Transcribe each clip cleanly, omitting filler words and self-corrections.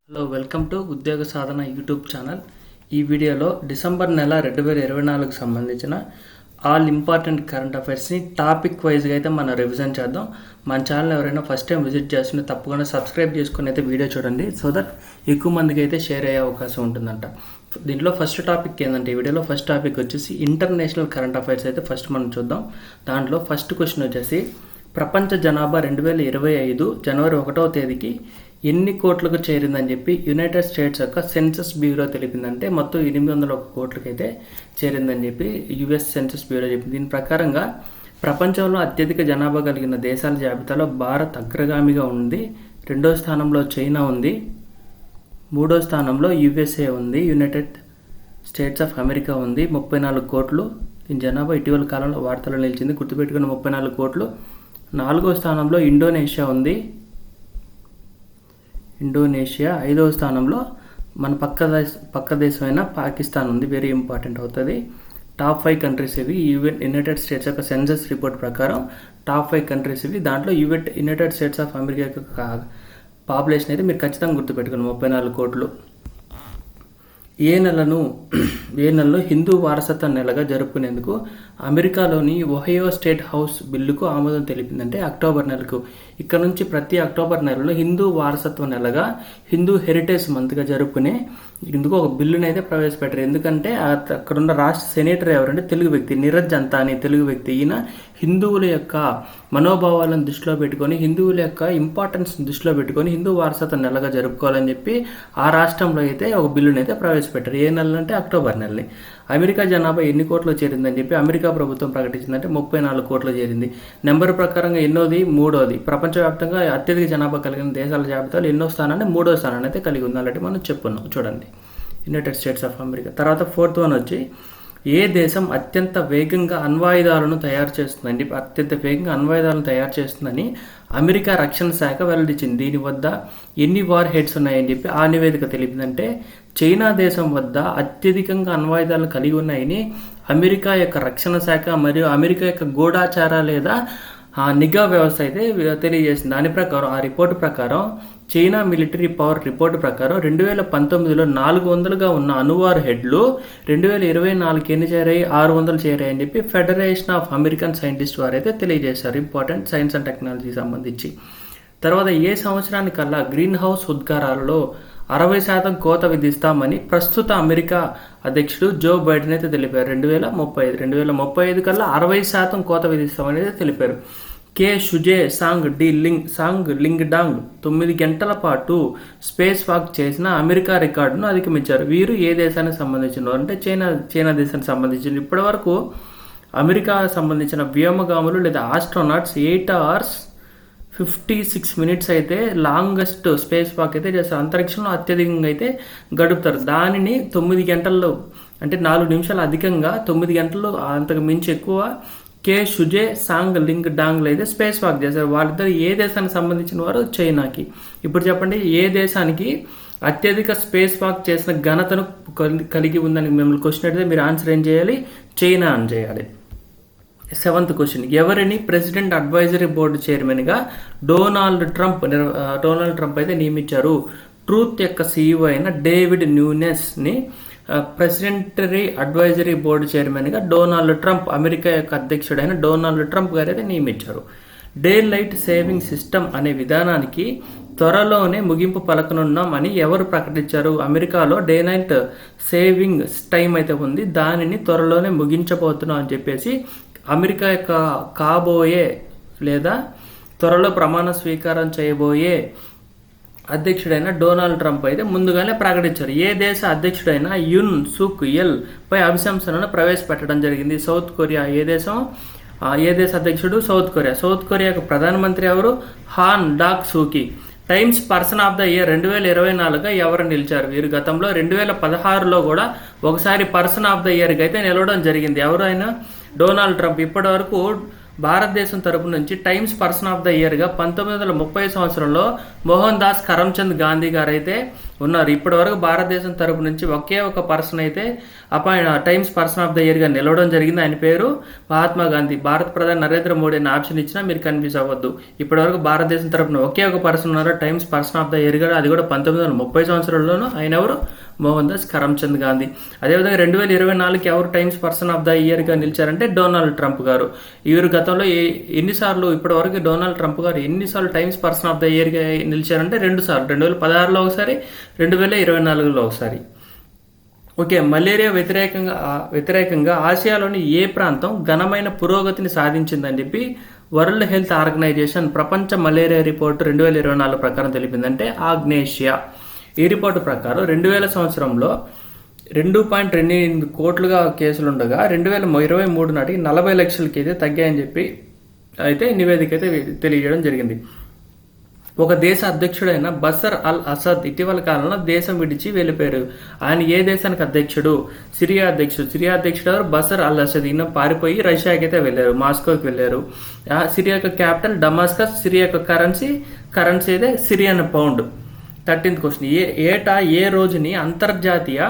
Hello welcome to ఉద్యోగ సాధన YouTube channel. ఈ వీడియోలో డిసెంబర్ నెల 2024కు సంబంధించిన ఆల్ ఇంపార్టెంట్ కరెంట్ అఫైర్స్ని టాపిక్ వైజ్గా అయితే మనం రివిజన్ చేద్దాం. మన ఛానల్ ఎవరైనా ఫస్ట్ టైం విజిట్ చేస్తుంటే తప్పకుండా సబ్స్క్రైబ్ చేసుకుని అయితే వీడియో చూడండి, సో దట్ ఎక్కువ మందికి అయితే షేర్ అయ్యే అవకాశం ఉంటుందంట. దీంట్లో ఫస్ట్ టాపిక్ ఏంటంటే, ఈ వీడియోలో ఫస్ట్ టాపిక్ వచ్చేసి ఇంటర్నేషనల్ కరెంట్ అఫైర్స్ అయితే ఫస్ట్ మనం చూద్దాం. దాంట్లో ఫస్ట్ క్వశ్చన్ వచ్చేసి, ప్రపంచ జనాభా 2025 జనవరి 1వ తేదీకి ఎన్ని కోట్లకు చేరిందని చెప్పి యునైటెడ్ స్టేట్స్ యొక్క సెన్సస్ బ్యూరో తెలిపిందంటే మొత్తం 801 కోట్లకి అయితే చేరిందని చెప్పి యుఎస్ సెన్సస్ బ్యూరో చెప్పింది. దీని ప్రకారంగా ప్రపంచంలో అత్యధిక జనాభా కలిగిన దేశాల జాబితాలో భారత్ అగ్రగామిగా ఉంది. 2వ స్థానంలో చైనా ఉంది. 3వ స్థానంలో యుఎస్ఏ ఉంది. యునైటెడ్ స్టేట్స్ ఆఫ్ అమెరికా ఉంది. 34 కోట్లు. దీని జనాభా ఇటీవల కాలంలో వార్తల్లో నిలిచింది, గుర్తుపెట్టుకున్న 34 కోట్లు. 4వ స్థానంలో ఇండోనేషియా ఉంది. 5వ స్థానంలో మన పక్క దేశమైన పాకిస్తాన్ ఉంది. వెరీ ఇంపార్టెంట్ అవుతుంది. టాప్ 5 కంట్రీస్ ఇవి యునైటెడ్ స్టేట్స్ యొక్క సెన్సస్ రిపోర్ట్ ప్రకారం. టాప్ 5 కంట్రీస్ ఇవి. దాంట్లో యునైటెడ్ స్టేట్స్ ఆఫ్ అమెరికా యొక్క పాపులేషన్ అయితే మీరు ఖచ్చితంగా గుర్తుపెట్టుకుని 34 కోట్లు. ఏ నెలలో హిందూ వారసత్వ నెలగా జరుపుకునేందుకు అమెరికాలోని ఒహయో స్టేట్ హౌస్ బిల్లుకు ఆమోదం తెలిపిందంటే అక్టోబర్ నెలకు. ఇక్కడ నుంచి ప్రతి అక్టోబర్ నెలలో హిందూ వారసత్వ నెలగా, హిందూ హెరిటేజ్ మంత్గా జరుపుకునే ఇందుకు ఒక బిల్లుని అయితే ప్రవేశపెట్టారు. ఎందుకంటే అక్కడున్న రాష్ట్ర సెనేటర్ ఎవరంటే తెలుగు వ్యక్తి నీరజ్ జంతా అని తెలుగు వ్యక్తి. ఈయన హిందువుల యొక్క మనోభావాలను దృష్టిలో పెట్టుకొని, హిందువుల యొక్క ఇంపార్టెన్స్ దృష్టిలో పెట్టుకొని హిందూ వారసత్వ నెలగా జరుపుకోవాలని చెప్పి ఆ రాష్ట్రంలో అయితే ఒక బిల్లుని అయితే ప్రవేశపెట్టారు. ఏ నెల అంటే అక్టోబర్ నెలని. అమెరికా జనాభా ఎన్ని కోట్లు చేరిందని చెప్పి అమెరికా ప్రభుత్వం ప్రకటించిందంటే 34 కోట్లు చేరింది. నెంబర్ ప్రకారంగా ఎన్నోది? 3వది. ప్రపంచవ్యాప్తంగా అత్యధిక జనాభా కలిగిన దేశాల జాబితాలో ఎన్నో స్థానాన్ని 3వ స్థానాన్ని అయితే కలిగి ఉంది. అలాంటి మనం చెప్పున్నాం చూడండి, యునైటెడ్ స్టేట్స్ ఆఫ్ అమెరికా. తర్వాత 4th వన్ వచ్చి, ఏ దేశం అత్యంత వేగంగా అణ్వాయుధాలను తయారు చేస్తుందండి? అత్యంత వేగంగా అణ్వాయుధాలను తయారు చేస్తుందని అమెరికా రక్షణ శాఖ వెల్లడించింది. దీని వద్ద ఎన్ని వార్ హెడ్స్ ఉన్నాయని చెప్పి ఆ నివేదిక తెలిపిందంటే, చైనా దేశం వద్ద అత్యధికంగా అణ్వాయుధాలను కలిగి ఉన్నాయని అమెరికా యొక్క రక్షణ శాఖ మరియు అమెరికా యొక్క గూఢాచార లేదా నిఘా వ్యవస్థ అయితే తెలియజేసింది. దాని ప్రకారం, ఆ రిపోర్టు ప్రకారం, చైనా మిలిటరీ పవర్ రిపోర్టు ప్రకారం 2019లో 400గా ఉన్న అణువార్ హెడ్లు 2024కి ఎన్ని చేరాయి? 600 చేరాయని చెప్పి ఫెడరేషన్ ఆఫ్ అమెరికన్ సైంటిస్ట్ వారు అయితే తెలియజేశారు. ఇంపార్టెంట్ సైన్స్ అండ్ టెక్నాలజీకి సంబంధించి. తర్వాత ఏ సంవత్సరానికల్లా గ్రీన్ హౌస్ ఉద్గారాలలో 60% కోత విధిస్తామని ప్రస్తుత అమెరికా అధ్యక్షుడు జో బైడెన్ అయితే తెలిపారు? 2035 కల్లా 60% కోత విధిస్తామని అయితే తెలిపారు. కే షుజే సాంగ్ లింగ్ డాంగ్ 9 గంటల పాటు స్పేస్ వాక్ చేసిన అమెరికా రికార్డును అధిగమించారు. వీరు ఏ దేశానికి సంబంధించిన వారు అంటే చైనా దేశానికి సంబంధించిన. ఇప్పటి వరకు అమెరికా సంబంధించిన వ్యోమగాములు లేదా ఆస్ట్రోనాట్స్ 8 hours 56 minutes అయితే లాంగెస్ట్ స్పేస్ వాక్ అయితే చేస్తారు. అంతరిక్షంలో అత్యధికంగా అయితే గడుపుతారు. దానిని 9 గంటల్లో అంటే 4 నిమిషాలు అధికంగా 9 గంటలు అంతకు మించి ఎక్కువ కే షుజే సాంగ్ లింగ్ డాంగ్లు అయితే స్పేస్ వాక్ చేశారు. వాళ్ళిద్దరు ఏ దేశానికి సంబంధించిన వారు? చైనాకి. ఇప్పుడు చెప్పండి, ఏ దేశానికి అత్యధిక స్పేస్ వాక్ చేసిన ఘనతను కలిగి ఉందని మిమ్మల్ని క్వశ్చన్ అడిగితే మీరు ఆన్సర్ ఏం చేయాలి? చైనా అని చేయాలి. 7th క్వశ్చన్, ఎవరిని ప్రెసిడెంట్ అడ్వైజరీ బోర్డు చైర్మన్గా డొనాల్డ్ ట్రంప్ అయితే నియమించారు? ట్రూత్ యొక్క సీఈఓ అయిన డేవిడ్ న్యూనెస్ని ప్రెసిడెంటరీ అడ్వైజరీ బోర్డు చైర్మన్గా డొనాల్డ్ ట్రంప్, అమెరికా యొక్క అధ్యక్షుడైన డొనాల్డ్ ట్రంప్ గారు అయితే నియమించారు. డే లైట్ సేవింగ్ సిస్టమ్ అనే విధానానికి త్వరలోనే ముగింపు పలకనున్నాం అని ఎవరు ప్రకటించారు? అమెరికాలో డే నైట్ సేవింగ్ టైం అయితే ఉంది, దానిని త్వరలోనే ముగించబోతున్నాం అని చెప్పేసి అమెరికా యొక్క కాబోయే లేదా త్వరలో ప్రమాణ స్వీకారం చేయబోయే అధ్యక్షుడైన డొనాల్డ్ ట్రంప్ అయితే ముందుగానే ప్రకటించారు. ఏ దేశ అధ్యక్షుడైన యున్ సుక్ యెల్ పై అభిశంసనను ప్రవేశపెట్టడం జరిగింది? South Korea. ఏ దేశ అధ్యక్షుడు? సౌత్ కొరియాకు ప్రధానమంత్రి ఎవరు? హాన్ డాక్ సూకి. Times person of the year 2024గా ఎవరు నిలిచారు? వీరు గతంలో 2016లో కూడా ఒకసారి పర్సన్ ఆఫ్ ద ఇయర్కి అయితే నిలవడం జరిగింది. ఎవరైనా? Donald Trump. ఇప్పటి వరకు భారతదేశం తరపు నుంచి టైమ్స్ పర్సన్ ఆఫ్ ద ఇయర్గా 1930 సంవత్సరంలో మోహన్ దాస్ కరమ్చంద్ గాంధీ గారు అయితే ఉన్నారు. ఇప్పటి వరకు భారతదేశం తరపు నుంచి ఒకే ఒక పర్సన్ అయితే టైమ్స్ పర్సన్ ఆఫ్ ద ఇయర్గా నిలవడం జరిగింది. ఆయన పేరు మహాత్మా గాంధీ. భారత ప్రధాని నరేంద్ర మోడీ అనే ఆప్షన్ ఇచ్చినా మీరు కన్ఫ్యూజ్ అవ్వద్దు. ఇప్పటి వరకు భారతదేశం తరపున ఒకే ఒక పర్సన్ ఉన్నారు టైమ్స్ పర్సన్ ఆఫ్ ద ఇయర్గా, అది కూడా 1930 సంవత్సరంలోనూ. ఆయన ఎవరు? మోహన్ దాస్ కరమ్చంద్ గాంధీ. అదేవిధంగా 2024కి ఎవరు టైమ్స్ పర్సన్ ఆఫ్ ద ఇయర్గా నిలిచారంటే డొనాల్డ్ ట్రంప్ గారు. వీరు గతంలో ఎన్నిసార్లు ఇప్పటి వరకు డొనాల్డ్ ట్రంప్ గారు ఎన్నిసార్లు టైమ్స్ పర్సన్ ఆఫ్ ద ఇయర్గా నిలిచారంటే 2 సార్లు, 2016లో ఒకసారి, 2024లో ఒకసారి. ఓకే, మలేరియా వ్యతిరేకంగా ఆసియాలోని ఏ ప్రాంతం ఘనమైన పురోగతిని సాధించిందని చెప్పి వరల్డ్ హెల్త్ ఆర్గనైజేషన్ ప్రపంచ మలేరియా రిపోర్టు 2024 ప్రకారం తెలిపిందంటే ఆగ్నేషియా. ఈ రిపోర్టు ప్రకారం 2000 సంవత్సరంలో 2.28 కోట్లుగా కేసులు ఉండగా 2023 నాటికి 40 లక్షలకి అయితే తగ్గాయని చెప్పి అయితే నివేదిక అయితే తెలియజేయడం జరిగింది. ఒక దేశ అధ్యక్షుడైన బషర్ అల్ అసద్ ఇటీవల కాలంలో దేశం విడిచి వెళ్ళిపోయారు. ఆయన ఏ దేశానికి అధ్యక్షుడు? సిరియా అధ్యక్షుడు బషర్ అల్ అసద్. ఈయన పారిపోయి రష్యాకి అయితే వెళ్ళారు, మాస్కోకి వెళ్ళారు. సిరియా యొక్క క్యాపిటల్ డమాస్కస్. సిరియా యొక్క కరెన్సీ అయితే సిరియన్ పౌండ్. 13th క్వశ్చన్, ఏటా ఏ రోజుని అంతర్జాతీయ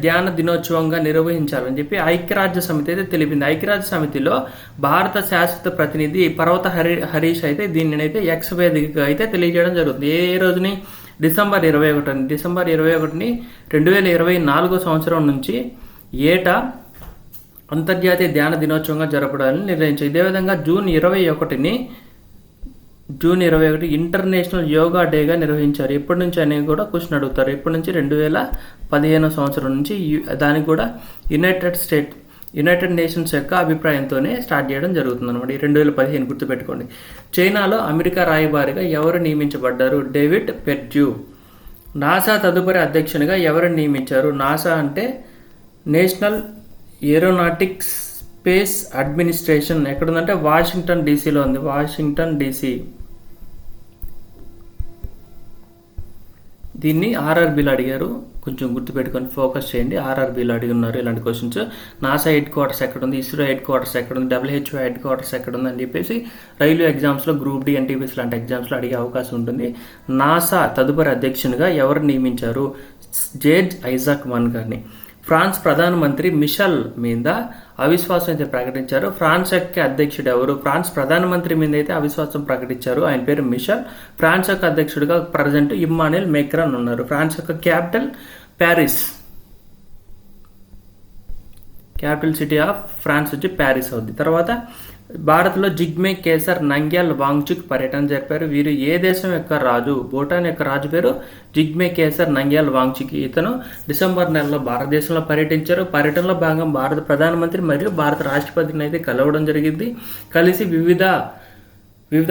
ధ్యాన దినోత్సవంగా నిర్వహించాలని చెప్పి ఐక్యరాజ్య సమితి అయితే తెలిపింది. ఐక్యరాజ్య సమితిలో భారత శాశ్వత ప్రతినిధి పర్వత హరీష్ అయితే దీనిని అయితే ఎక్స్ వేదికగా అయితే తెలియజేయడం జరుగుతుంది. ఏ రోజుని? డిసెంబర్ 21ని 2024 సంవత్సరం నుంచి ఏటా అంతర్జాతీయ ధ్యాన దినోత్సవంగా జరపడాలని నిర్ణయించారు. ఇదే విధంగా జూన్ 21 ఇంటర్నేషనల్ యోగా డేగా నిర్వహించారు. ఎప్పటి నుంచి అనేది కూడా క్వశ్చన్ అడుగుతారు. ఎప్పటి నుంచి? 2015 సంవత్సరం నుంచి. దానికి కూడా యునైటెడ్ నేషన్స్ యొక్క అభిప్రాయంతోనే స్టార్ట్ చేయడం జరుగుతుంది అనమాట. 2015 గుర్తుపెట్టుకోండి. చైనాలో అమెరికా రాయబారిగా ఎవరు నియమించబడ్డారు? డేవిడ్ పెర్డ్యూ. నాసా తదుపరి అధ్యక్షునిగా ఎవరు నియమించారు? నాసా అంటే నేషనల్ ఏరోనాటిక్స్ స్పేస్ అడ్మినిస్ట్రేషన్. ఎక్కడుందంటే వాషింగ్టన్ డీసీలో ఉంది. Washington DC. దీన్ని ఆర్ఆర్బీలో అడిగారు, కొంచెం గుర్తుపెట్టుకొని ఫోకస్ చేయండి. ఆర్ఆర్బీలో అడిగి ఉన్నారు ఇలాంటి క్వశ్చన్స్. నాసా హెడ్ క్వార్టర్స్ ఎక్కడుంది? ఇస్రో హెడ్ క్వార్టర్స్ ఎక్కడుంది? WHO హెడ్ క్వార్టర్స్ ఎక్కడుంది అని చెప్పేసి రైల్వే ఎగ్జామ్స్లో గ్రూప్ డి, ఎన్టీపీసీ లాంటి ఎగ్జామ్స్లో అడిగే అవకాశం ఉంటుంది. నాసా తదుపరి అధ్యక్షునిగా ఎవరు నియమించారు? జేజ్ ఐజాక్ మన్ గారిని. ఫ్రాన్స్ ప్రధానమంత్రి మిషల్ మీద అవిశ్వాసం అయితే ప్రకటించారు. ఫ్రాన్స్ యొక్క అధ్యక్షుడు ఎవరు? ఫ్రాన్స్ ప్రధానమంత్రి మీద అయితే అవిశ్వాసం ప్రకటించారు. ఆయన పేరు మిషల్. ఫ్రాన్స్ యొక్క అధ్యక్షుడిగా ప్రజెంట్ ఇమ్మానుయల్ మేక్రాన్ ఉన్నారు. ఫ్రాన్స్ యొక్క capital Paris. Capital city of France వచ్చి ప్యారిస్ అవుద్ది. తర్వాత భారత్లో జిగ్మే కేసర్ నంగ్యాల్ వాంగ్చుక్ పర్యటన జరిపారు. వీరు ఏ దేశం యొక్క రాజు? భూటాన్ యొక్క రాజు పేరు జిగ్మే కేసర్ నంగ్యాల్ వాంగ్చుక్. ఇతను డిసెంబర్ నెలలో భారతదేశంలో పర్యటించారు. పర్యటనలో భాగంగా భారత ప్రధానమంత్రి మరియు భారత రాష్ట్రపతిని అయితే కలవడం జరిగింది. కలిసి వివిధ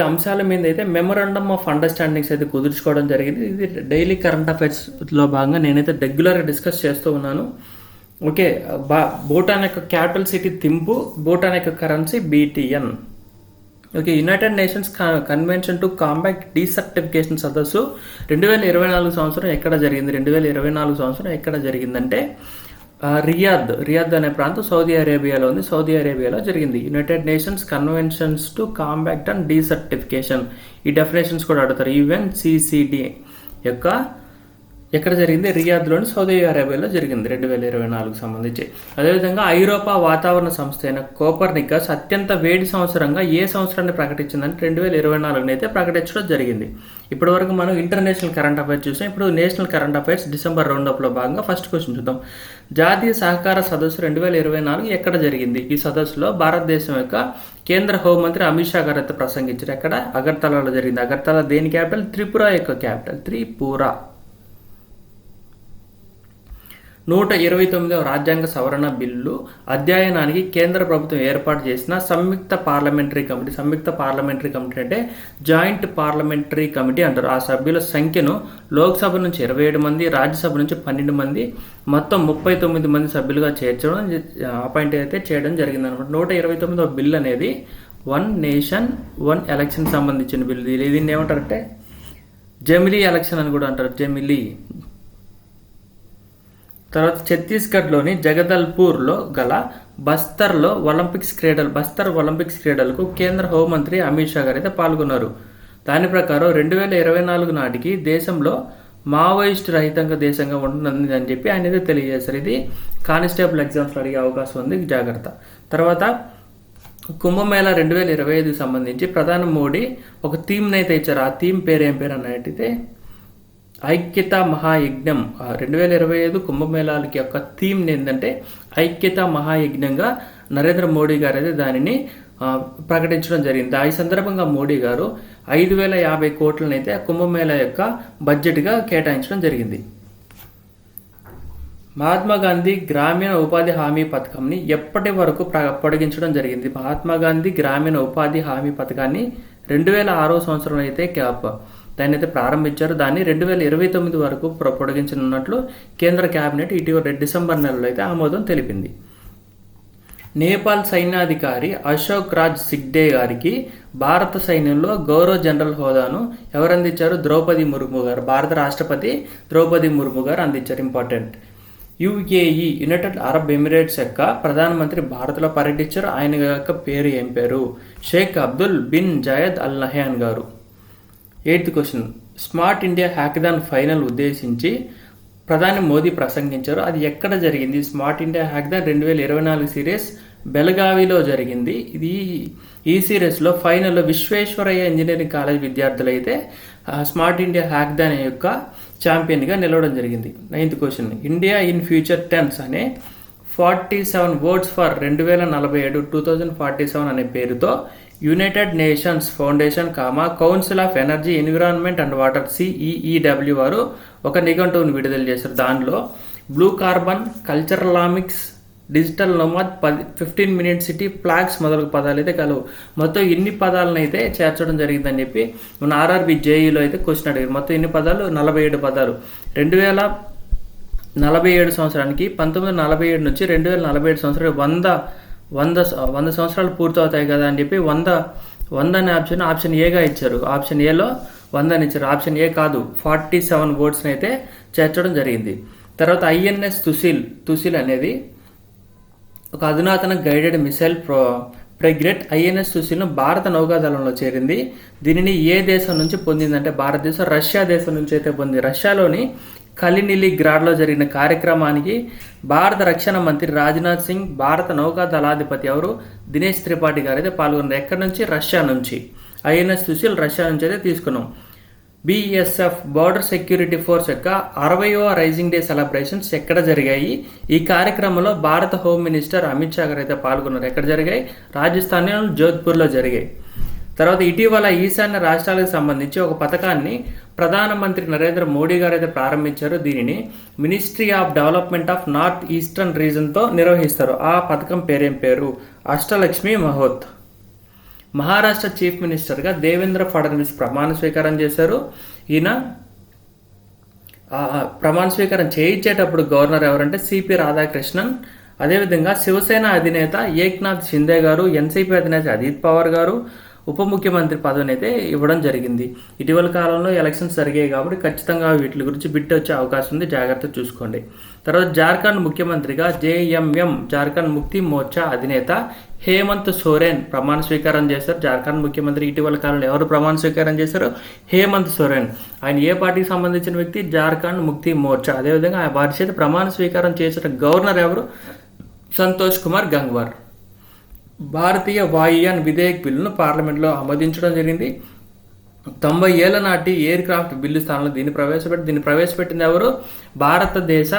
అంశాల మీద అయితే మెమొరాండమ్ ఆఫ్ అండర్స్టాండింగ్స్ అయితే కుదుర్చుకోవడం జరిగింది. ఇది డైలీ కరెంట్ అఫైర్స్లో భాగంగా నేనైతే రెగ్యులర్గా డిస్కస్ చేస్తూ ఉన్నాను. ఓకే, భూటాన్ యొక్క క్యాపిటల్ సిటీ థింపు. భూటాన్ యొక్క currency BTN. Okay, United Nations Convention to Combat Desertification సదస్సు 2024 సంవత్సరం ఎక్కడ జరిగింది? 2024 సంవత్సరం ఎక్కడ జరిగిందంటే రియాద్ అనే ప్రాంతం సౌదీ అరేబియాలో ఉంది. సౌదీ అరేబియాలో జరిగింది. United Nations Conventions to Combat and Desertification. ఈ డెఫినేషన్స్ కూడా అడుగుతారు. UNCCD యొక్క ఎక్కడ జరిగింది? రియాద్లోని సౌదీ అరేబియాలో జరిగింది 2024 సంబంధించి. అదేవిధంగా ఐరోపా వాతావరణ సంస్థ అయిన కోపర్నికస్ అత్యంత వేడి సంవత్సరంగా ఏ సంవత్సరాన్ని ప్రకటించిందంటే 2024 అయితే ప్రకటించడం జరిగింది. ఇప్పటి వరకు మనం ఇంటర్నేషనల్ కరెంట్ అఫైర్స్ చూసాం. ఇప్పుడు నేషనల్ కరెంట్ అఫైర్స్ డిసెంబర్ రౌండప్లో భాగంగా ఫస్ట్ క్వశ్చన్ చూద్దాం. జాతీయ సహకార సదస్సు 2024 ఎక్కడ జరిగింది? ఈ సదస్సులో భారతదేశం యొక్క కేంద్ర హోంమంత్రి అమిత్ షా గారు అయితే ప్రసంగించారు. ఎక్కడ? అగర్తలాలో జరిగింది. అగర్తలా దేని క్యాపిటల్? త్రిపుర యొక్క క్యాపిటల్ త్రిపుర. 129వ రాజ్యాంగ సవరణ బిల్లు అధ్యయనానికి కేంద్ర ప్రభుత్వం ఏర్పాటు చేసిన సంయుక్త పార్లమెంటరీ కమిటీ అంటే జాయింట్ పార్లమెంటరీ కమిటీ అంటారు. ఆ సభ్యుల సంఖ్యను లోక్సభ నుంచి 27 మంది, రాజ్యసభ నుంచి 12 మంది, మొత్తం 39 మంది సభ్యులుగా చేర్చడం అపాయింట్ అయితే చేయడం జరిగింది అనమాట. 129వ బిల్ అనేది వన్ నేషన్ వన్ ఎలక్షన్ సంబంధించిన బిల్లు. దీన్ని ఏమంటారంటే జమిలీ ఎలక్షన్ అని కూడా అంటారు. తర్వాత ఛత్తీస్గఢ్లోని జగదల్పూర్లో గల బస్తర్ ఒలింపిక్స్ క్రీడలకు కేంద్ర హోంమంత్రి అమిత్ షా గారు అయితే పాల్గొన్నారు. దాని ప్రకారం 2024 నాటికి దేశంలో మావోయిస్ట్ రహితంగా దేశంగా ఉంటుంది అని చెప్పి ఆయన అయితే తెలియజేశారు. ఇది కానిస్టేబుల్ ఎగ్జామ్స్లో అడిగే అవకాశం ఉంది, జాగ్రత్త. తర్వాత కుంభమేళా 2025కి సంబంధించి ప్రధాని మోడీ ఒక థీమ్ని అయితే ఇచ్చారు. ఆ థీమ్ పేరు ఏం పేరు అన్నట్టయితే ఐక్యతా మహాయజ్ఞం. 2025 కుంభమేళాలకి యొక్క థీమ్ ఏంటంటే ఐక్యతా మహాయజ్ఞంగా నరేంద్ర మోడీ గారు అయితే దానిని ప్రకటించడం జరిగింది. ఈ సందర్భంగా మోడీ గారు 5,050 కోట్లను అయితే కుంభమేళా యొక్క బడ్జెట్గా కేటాయించడం జరిగింది. మహాత్మా గాంధీ గ్రామీణ ఉపాధి హామీ పథకంని ఎప్పటి వరకు పొడిగించడం జరిగింది? మహాత్మా గాంధీ గ్రామీణ ఉపాధి హామీ పథకాన్ని 2006 సంవత్సరంలో అయితే దాన్ని అయితే ప్రారంభించారు. దాన్ని 2029 వరకు పొడిగించనున్నట్లు కేంద్ర కేబినెట్ ఇటీవల డిసెంబర్ నెలలో అయితే ఆమోదం తెలిపింది. నేపాల్ సైన్యాధికారి అశోక్ రాజ్ సిగ్డే గారికి భారత సైన్యంలో గౌరవ జనరల్ హోదాను ఎవరు అందించారు? ద్రౌపది ముర్ము గారు. భారత రాష్ట్రపతి ద్రౌపది ముర్ము గారు అందించారు. Important. UAE United Arab Emirates యొక్క ప్రధానమంత్రి భారత్లో పర్యటించారు. ఆయన యొక్క పేరు ఏం పేరు? Sheikh Abdul bin Zayed Al Nahyan గారు. 8th question. Smart India hackathon final ఉద్దేశించి ప్రధాని మోదీ ప్రసంగించారు. అది ఎక్కడ జరిగింది? స్మార్ట్ ఇండియా హ్యాకథాన్ 2024 సిరీస్ బెళగావిలో జరిగింది. ఈ సిరీస్లో ఫైనల్లో విశ్వేశ్వరయ్య ఇంజనీరింగ్ కాలేజ్ విద్యార్థులు అయితే స్మార్ట్ ఇండియా హ్యాకథాన్ యొక్క ఛాంపియన్గా నిలవడం జరిగింది. 9th question. India in future tense అనే 47 వర్డ్స్ ఫర్ 2047 అనే పేరుతో United Nations Foundation Council of Energy Environment and Water CEEW వారు ఒక నిఘంటువును విడుదల చేశారు. దానిలో బ్లూ కార్బన్, కల్చరలామిక్స్, digital nomad, 15 minute city, flags మొదలగు పదాలు అయితే కలవు. మొత్తం ఇన్ని పదాలను అయితే చేర్చడం జరిగిందని చెప్పి మన RRB JEEలో అయితే క్వశ్చన్ అడిగారు. మొత్తం ఇన్ని పదాలు 47 పదాలు. 2047 సంవత్సరానికి 1947 నుంచి 2047 సంవత్సరాలు 100 సంవత్సరాలు పూర్తవుతాయి కదా అని చెప్పి 100 అనే ఆప్షన్ ఏగా ఇచ్చారు. ఆప్షన్ ఏలో 100 అని ఇచ్చారు. ఆప్షన్ ఏ కాదు, 47 వర్డ్స్ని అయితే చేర్చడం జరిగింది. తర్వాత INS తుసిల్ అనేది ఒక అధునాతన గైడెడ్ మిసైల్ ఫ్రిగేట్. INS తుసిల్ను భారత నౌకాదళంలో చేరింది. దీనిని ఏ దేశం నుంచి పొందిందంటే భారతదేశం, రష్యా దేశం నుంచి అయితే పొందింది. రష్యాలోని కలినిలిగ్రాడ్లో జరిగిన కార్యక్రమానికి భారత రక్షణ మంత్రి రాజ్నాథ్ సింగ్, భారత నౌకా దళాధిపతి ఎవరు? దినేష్ త్రిపాఠి గారు అయితే పాల్గొన్నారు. ఎక్కడి నుంచి? రష్యా నుంచి. INS తుసిల్ రష్యా నుంచి అయితే తీసుకున్నాం. BSF బార్డర్ సెక్యూరిటీ ఫోర్స్ యొక్క 60వ రైజింగ్ డే సెలబ్రేషన్స్ ఎక్కడ జరిగాయి? ఈ కార్యక్రమంలో భారత హోమ్ మినిస్టర్ అమిత్ షా గారు అయితే పాల్గొన్నారు. ఎక్కడ జరిగాయి? రాజస్థాన్ జోధ్పూర్లో జరిగాయి. తర్వాత ఇటీవల ఈశాన్య రాష్ట్రాలకు సంబంధించి ఒక పథకాన్ని ప్రధానమంత్రి నరేంద్ర మోడీ గారు అయితే ప్రారంభించారు. దీనిని Ministry of Development of North Eastern రీజన్తో నిర్వహిస్తారు. ఆ పథకం పేరేం పేరు? అష్టలక్ష్మి మహోత్. మహారాష్ట్ర చీఫ్ మినిస్టర్గా దేవేంద్ర ఫడ్నవీస్ ప్రమాణ స్వీకారం చేశారు. ఈయన ప్రమాణ స్వీకారం చేయించేటప్పుడు గవర్నర్ ఎవరంటే CP రాధాకృష్ణన్. అదేవిధంగా శివసేన అధినేత ఏక్నాథ్ షిందే గారు, NCP అధినేత అజిత్ పవార్ గారు ఉప ముఖ్యమంత్రి పదవిని అయితే ఇవ్వడం జరిగింది. ఇటీవల కాలంలో ఎలక్షన్స్ జరిగాయి కాబట్టి ఖచ్చితంగా వీటి గురించి బిట్ వచ్చే అవకాశం ఉంది, జాగ్రత్త చూసుకోండి. తర్వాత జార్ఖండ్ ముఖ్యమంత్రిగా JMM జార్ఖండ్ ముక్తి మోర్చా అధినేత హేమంత్ సోరెన్ ప్రమాణ స్వీకారం చేశారు. జార్ఖండ్ ముఖ్యమంత్రి ఇటీవల కాలంలో ఎవరు ప్రమాణ స్వీకారం చేశారు? హేమంత్ సోరెన్. ఆయన ఏ పార్టీకి సంబంధించిన వ్యక్తి? జార్ఖండ్ ముక్తి మోర్చా. అదేవిధంగా ఆ వారి చేత ప్రమాణ స్వీకారం చేసిన గవర్నర్ ఎవరు? సంతోష్ కుమార్ గంగ్వార్. భారతీయ వాయుయాన్ విధేయక్ బిల్లును పార్లమెంట్లో ఆమోదించడం జరిగింది. 90 ఏళ్ల నాటి ఎయిర్ క్రాఫ్ట్ బిల్లు స్థానంలో దీన్ని ప్రవేశపెట్టింది ఎవరు? భారతదేశ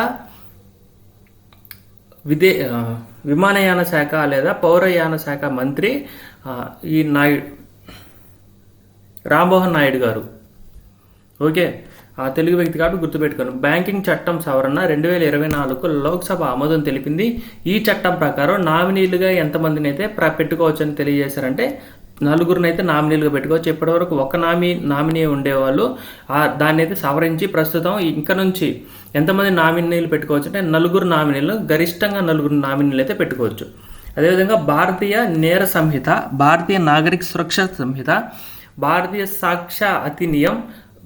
విమానయాన శాఖ లేదా పౌరయాన శాఖ మంత్రి రామ్మోహన్ నాయుడు గారు. ఓకే, తెలుగు వ్యక్తి కాబట్టి గుర్తుపెట్టుకోండి. బ్యాంకింగ్ చట్టం సవరణ 2024కు లోక్సభ ఆమోదం తెలిపింది. ఈ చట్టం ప్రకారం నామినీలుగా ఎంతమందిని అయితే పెట్టుకోవచ్చు అని తెలియజేశారంటే 4 అయితే నామినీలుగా పెట్టుకోవచ్చు. ఇప్పటివరకు ఒక నామినీ ఉండేవాళ్ళు. దాన్ని అయితే సవరించి ప్రస్తుతం ఇంక నుంచి ఎంతమంది నామినీలు పెట్టుకోవచ్చు అంటే 4 నామినీలు, గరిష్టంగా 4 నామినీలు అయితే పెట్టుకోవచ్చు. అదేవిధంగా భారతీయ నేర సంహిత, భారతీయ నాగరిక సురక్షా సంహిత, భారతీయ సాక్ష్య అధినియం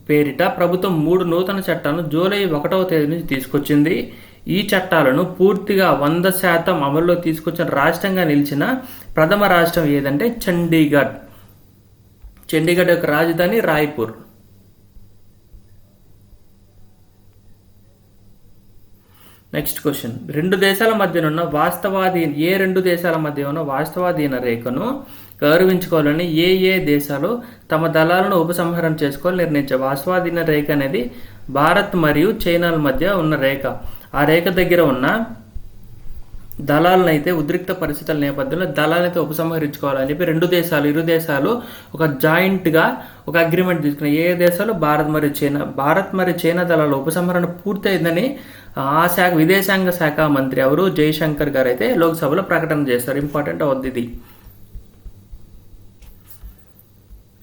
పేరిట ప్రభుత్వం 3 నూతన చట్టాలను జూలై 1వ తేదీ నుంచి తీసుకొచ్చింది. ఈ చట్టాలను పూర్తిగా 100% అమల్లో తీసుకొచ్చిన రాష్ట్రంగా నిలిచిన ప్రథమ రాష్ట్రం ఏదంటే చండీగఢ్. చండీగఢ్ యొక్క రాజధాని రాయ్పూర్. నెక్స్ట్ క్వశ్చన్, రెండు దేశాల మధ్యనున్న వాస్తవాధీన రేఖను గౌరవించుకోవాలని ఏ దేశాలు తమ దళాలను ఉపసంహరణ చేసుకోవాలని నిర్ణయించారు? వాస్తవాధీన రేఖ అనేది భారత్ మరియు చైనాల మధ్య ఉన్న రేఖ. ఆ రేఖ దగ్గర ఉన్న దళాలను అయితే ఉద్రిక్త పరిస్థితుల నేపథ్యంలో దళాలైతే ఉపసంహరించుకోవాలని చెప్పి ఇరు దేశాలు ఒక జాయింట్గా ఒక అగ్రిమెంట్ తీసుకున్నాయి. ఏ దేశాలు? భారత్ మరియు చైనా దళాల ఉపసంహరణ పూర్తయిందని ఆ విదేశాంగ శాఖ మంత్రి ఎవరు? జైశంకర్ గారు అయితే లోక్సభలో ప్రకటన చేస్తారు. ఇంపార్టెంట్ అవుద్ది ఇది.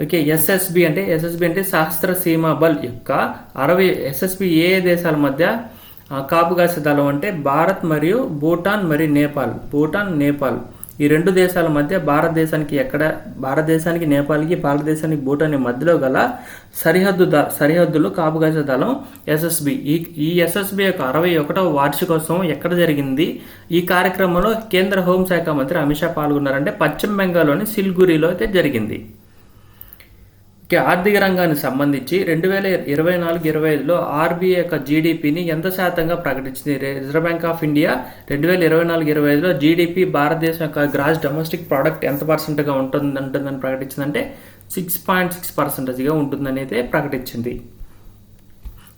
ఓకే, ఎస్ఎస్బి అంటే సహస్ర సీమా బల్ యొక్క 60 ఎస్ఎస్బి ఏ దేశాల మధ్య కాపుగాసే దళం అంటే భారత్ మరియు భూటాన్ మరియు నేపాల్ ఈ రెండు దేశాల మధ్య భారతదేశానికి నేపాల్కి భారతదేశానికి భూటాన్ మధ్యలో గల సరిహద్దులో కాపుగాసే దళం ఎస్ఎస్బి. ఈ ఎస్ఎస్బి యొక్క 61వ వార్షికోత్సవం ఎక్కడ జరిగింది? ఈ కార్యక్రమంలో కేంద్ర హోంశాఖ మంత్రి అమిత్ షా పాల్గొన్నారంటే పశ్చిమ బెంగాల్లోని సిల్గురిలో అయితే జరిగింది. ఆర్థిక రంగానికి సంబంధించి 2024-25లో ఆర్బీఐ యొక్క జీడిపిని ఎంత శాతంగా ప్రకటించింది? రిజర్వ్ బ్యాంక్ ఆఫ్ ఇండియా 2024-25లో జీడిపి భారతదేశం యొక్క గ్రాస్ డొమెస్టిక్ ప్రోడక్ట్ ఎంత పర్సెంట్గా ఉంటుందని ప్రకటించిందంటే 6.6%గా ఉంటుందని అయితే ప్రకటించింది.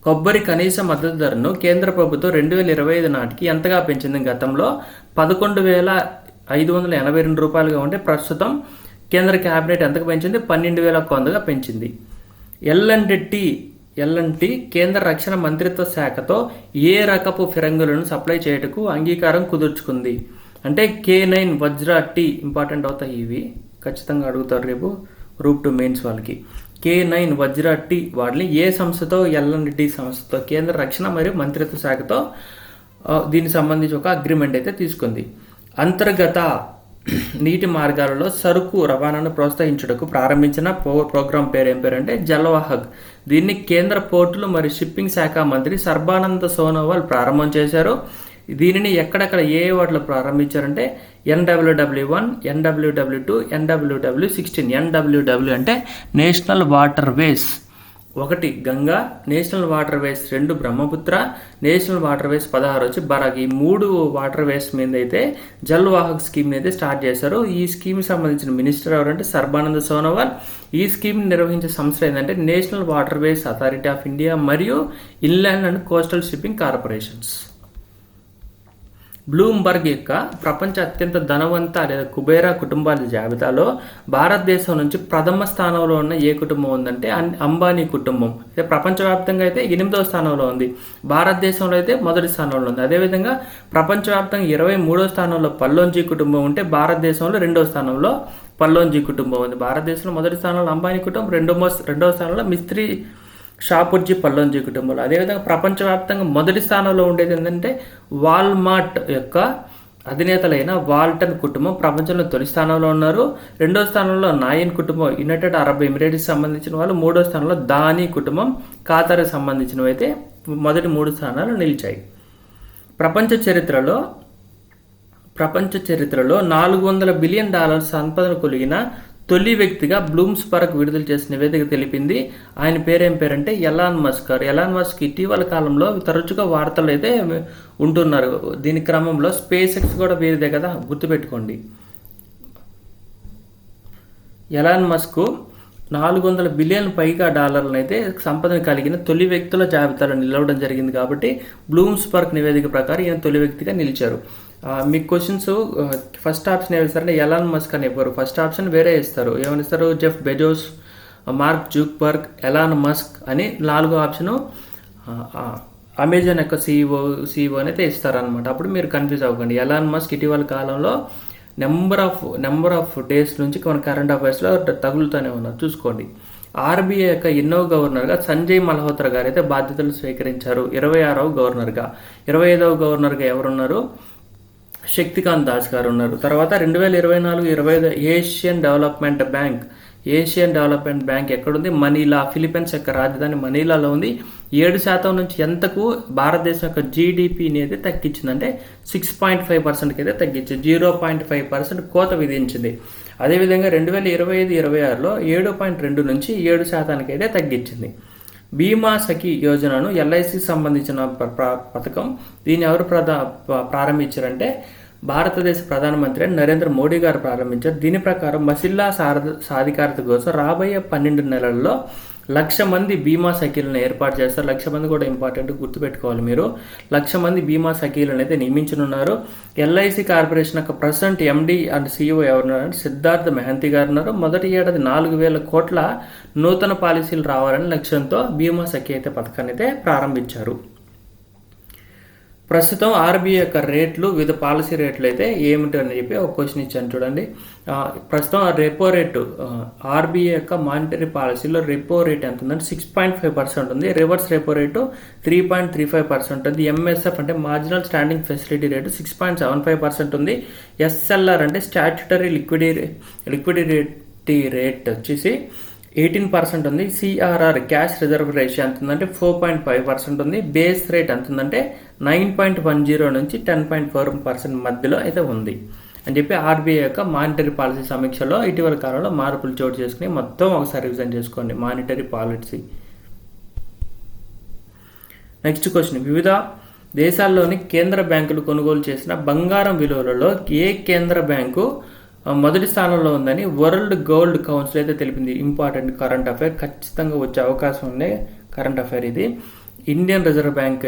కొబ్బరి కనీస మద్దతు ధరను కేంద్ర ప్రభుత్వం 2025 నాటికి ఎంతగా పెంచింది? గతంలో 11,582 రూపాయలుగా ఉంటే ప్రస్తుతం కేంద్ర క్యాబినెట్ ఎంతకు పెంచింది? 12,100గా పెంచింది. ఎల్ఎన్టీ కేంద్ర రక్షణ మంత్రిత్వ శాఖతో ఏ రకపు ఫిరంగులను సప్లై చేయటకు అంగీకారం కుదుర్చుకుంది? అంటే K9 వజ్రా టీ. ఇంపార్టెంట్ అవుతాయి ఇవి, ఖచ్చితంగా అడుగుతారు రేపు గ్రూప్ 2 మెయిన్స్ వాళ్ళకి. K9 వజ్రా టీ వాటిని ఏ సంస్థతో? ఎల్ఎన్టీ సంస్థతో, కేంద్ర రక్షణ మరియు మంత్రిత్వ శాఖతో దీనికి సంబంధించి ఒక అగ్రిమెంట్ అయితే తీసుకుంది. అంతర్గత నీటి మార్గాలలో సరుకు రవాణాను ప్రోత్సహించుటకు ప్రారంభించిన ప్రోగ్రాం ఏం పేరంటే జలవాహక్. దీన్ని కేంద్ర పోర్టులు మరియు షిప్పింగ్ శాఖ మంత్రి సర్బానంద సోనోవాల్ ప్రారంభం చేశారు. దీనిని ఎక్కడెక్కడ ఏ వాటిలో ప్రారంభించారంటే NWW1, NWW2, NWW16. NWW అంటే national water ways 1 Ganga, national water ways 2 Brahmaputra, national water ways 16 వచ్చి బరాక్. ఈ 3 వాటర్ వేస్ మీద అయితే జల్ వాహక్ స్కీమ్ అయితే స్టార్ట్ చేశారు. ఈ స్కీమ్ సంబంధించిన మినిస్టర్ ఎవరంటే సర్బానంద సోనోవాల్. ఈ స్కీమ్ నిర్వహించే సంస్థ ఏంటంటే National waterways Authority of India మరియు Inland and Coastal Shipping Corporations. Bloomberg యొక్క ప్రపంచ అత్యంత ధనవంత లేదా కుబేరా కుటుంబాల జాబితాలో భారతదేశం నుంచి ప్రథమ స్థానంలో ఉన్న ఏ కుటుంబం ఉందంటే అంబానీ కుటుంబం. అయితే ప్రపంచవ్యాప్తంగా అయితే 8వ స్థానంలో ఉంది. భారతదేశంలో అయితే మొదటి స్థానంలో ఉంది. అదేవిధంగా ప్రపంచవ్యాప్తంగా 23వ స్థానంలో పల్లోంజీ కుటుంబం ఉంటే భారతదేశంలో 2వ స్థానంలో పల్లోంజీ కుటుంబం ఉంది. భారతదేశంలో మొదటి స్థానంలో అంబానీ కుటుంబం, రెండవ స్థానంలో మిస్త్రీ షాపూర్జీ పల్లోంజీ కుటుంబాలు. అదేవిధంగా ప్రపంచవ్యాప్తంగా మొదటి స్థానంలో ఉండేది ఏంటంటే వాల్మార్ట్ యొక్క అధినేతలైన వాల్టన్ కుటుంబం ప్రపంచంలో తొలి స్థానంలో ఉన్నారు. 2వ స్థానంలో నాయన్ కుటుంబం యునైటెడ్ అరబ్ ఎమిరేట్స్ సంబంధించిన వాళ్ళు. 3వ స్థానంలో దానీ కుటుంబం ఖాతార్కి సంబంధించినవి అయితే మొదటి 3 స్థానాలు నిలిచాయి. ప్రపంచ చరిత్రలో $400 బిలియన్ సంపదను కలిగిన తొలి వ్యక్తిగా బ్లూమ్స్బర్గ్ విడుదల చేసిన నివేదిక తెలిపింది. ఆయన పేరంటే ఎలాన్ మస్క్. ఎలాన్ మస్క్ ఇటీవల కాలంలో తరచుగా వార్తలు అయితే ఉంటున్నారు. దీని క్రమంలో స్పేస్ ఎక్స్ కూడా వీరిదే కదా, గుర్తుపెట్టుకోండి. ఎలాన్ మస్క్ $400 బిలియన్ పైగా డాలర్లను అయితే సంపదను కలిగిన తొలి వ్యక్తుల జాబితాలో నిలవడం జరిగింది. కాబట్టి బ్లూమ్స్బర్గ్ నివేదిక ప్రకారం ఈయన తొలి వ్యక్తిగా నిలిచారు. మీకు క్వశ్చన్స్ ఫస్ట్ ఆప్షన్ ఏమి ఇస్తారంటే ఎలాన్ మస్క్ అని ఇవ్వరు. ఫస్ట్ ఆప్షన్ వేరే ఇస్తారు. ఏమని ఇస్తారు? Jeff Bezos, mark Zuckerberg, Elon Musk అని 4వ ఆప్షను అమెజాన్ యొక్క CEO అయితే ఇస్తారనమాట. అప్పుడు మీరు కన్ఫ్యూజ్ అవ్వకండి. ఎలాన్ మస్క్ ఇటీవల కాలంలో నెంబర్ ఆఫ్ డేస్ నుంచి మన కరెంట్ అఫైర్స్లో తగులుతూనే ఉన్నారు, చూసుకోండి. ఆర్బీఐ యొక్క 8వ గవర్నర్గా సంజయ్ మల్హోత్రా గారు అయితే బాధ్యతలు స్వీకరించారు. 26వ గవర్నర్గా. 25వ గవర్నర్గా ఎవరున్నారు? శక్తికాంత్ దాస్ గారు ఉన్నారు. తర్వాత 2024-25 Asian development bank Asian development bank ఎక్కడుంది? మనీలా. ఫిలిప్పీన్స్ యొక్క రాజధాని మనీలాలో ఉంది. 7% నుంచి ఎంతకు భారతదేశం యొక్క జీడిపిని అయితే తగ్గించింది, అంటే 6.5%కి అయితే తగ్గించింది. 0.5% కోత విధించింది. అదేవిధంగా 2025-26లో 7.2 నుంచి 7% అయితే తగ్గించింది. బీమా సఖి యోజనను ఎల్ఐసికి సంబంధించిన పథకం. దీన్ని ఎవరు ప్రారంభించారంటే భారతదేశ ప్రధానమంత్రి నరేంద్ర మోడీ గారు ప్రారంభించారు. దీని ప్రకారం మహిళా సాధికారత కోసం రాబోయే 12 నెలల్లో 1,00,000 మంది బీమా సఖీలను ఏర్పాటు చేస్తారు. 1,00,000 మంది కూడా ఇంపార్టెంట్, గుర్తుపెట్టుకోవాలి మీరు. 1,00,000 మంది బీమా సఖీలను అయితే నియమించనున్నారు. ఎల్ఐసి కార్పొరేషన్ యొక్క ప్రెసిడెంట్, ఎండి అండ్ సిఇఓ ఎవరున్నారంటే సిద్ధార్థ్ మెహంతి గారు ఉన్నారు. మొదటి ఏడాది 4,000 కోట్ల నూతన పాలసీలు రావాలని లక్ష్యంతో బీమా సఖీ అయితే పథకాన్ని అయితే ప్రారంభించారు. ప్రస్తుతం ఆర్బీఐ యొక్క రేట్లు, వివిధ పాలసీ రేట్లు అయితే ఏమిటి అని చెప్పి ఒక క్వశ్చన్ ఇచ్చాను చూడండి. ప్రస్తుతం రెపో రేటు, ఆర్బీఐ యొక్క మానిటరీ పాలసీలో రెపో రేట్ ఎంత ఉందంటే 6.5% ఉంది. రివర్స్ రెపో రేటు 3.35% ఉంది. ఎంఎస్ఎఫ్ అంటే మార్జినల్ స్టాండింగ్ ఫెసిలిటీ రేటు 6.75% ఉంది. ఎస్ఎల్ఆర్ అంటే స్టాట్యుటరీ లిక్విడిటీ రేట్ వచ్చేసి 18% ఉంది. సిఆర్ఆర్ క్యాష్ రిజర్వ్ రేషియో ఎంత ఉందంటే 4.5% ఉంది. బేస్ రేట్ ఎంత ఉందంటే 9.10 నుంచి 10.4% మధ్యలో అయితే ఉంది అని చెప్పి ఆర్బీఐ యొక్క మానిటరీ పాలసీ సమీక్షలో ఇటీవల కాలంలో మార్పులు చోటు చేసుకుని మొత్తం ఒకసారి రివిజన్ చేసుకోండి మానిటరీ పాలసీ. నెక్స్ట్ క్వశ్చన్, వివిధ దేశాల్లోని కేంద్ర బ్యాంకులు కొనుగోలు చేసిన బంగారం విలువలలో ఏ కేంద్ర బ్యాంకు మొదటి స్థానంలో ఉందని వరల్డ్ గోల్డ్ కౌన్సిల్ అయితే తెలిపింది. ఇంపార్టెంట్ కరెంట్ అఫైర్, ఖచ్చితంగా వచ్చే అవకాశం ఉండే కరెంట్ అఫైర్ ఇది. ఇండియన్ రిజర్వ్ బ్యాంక్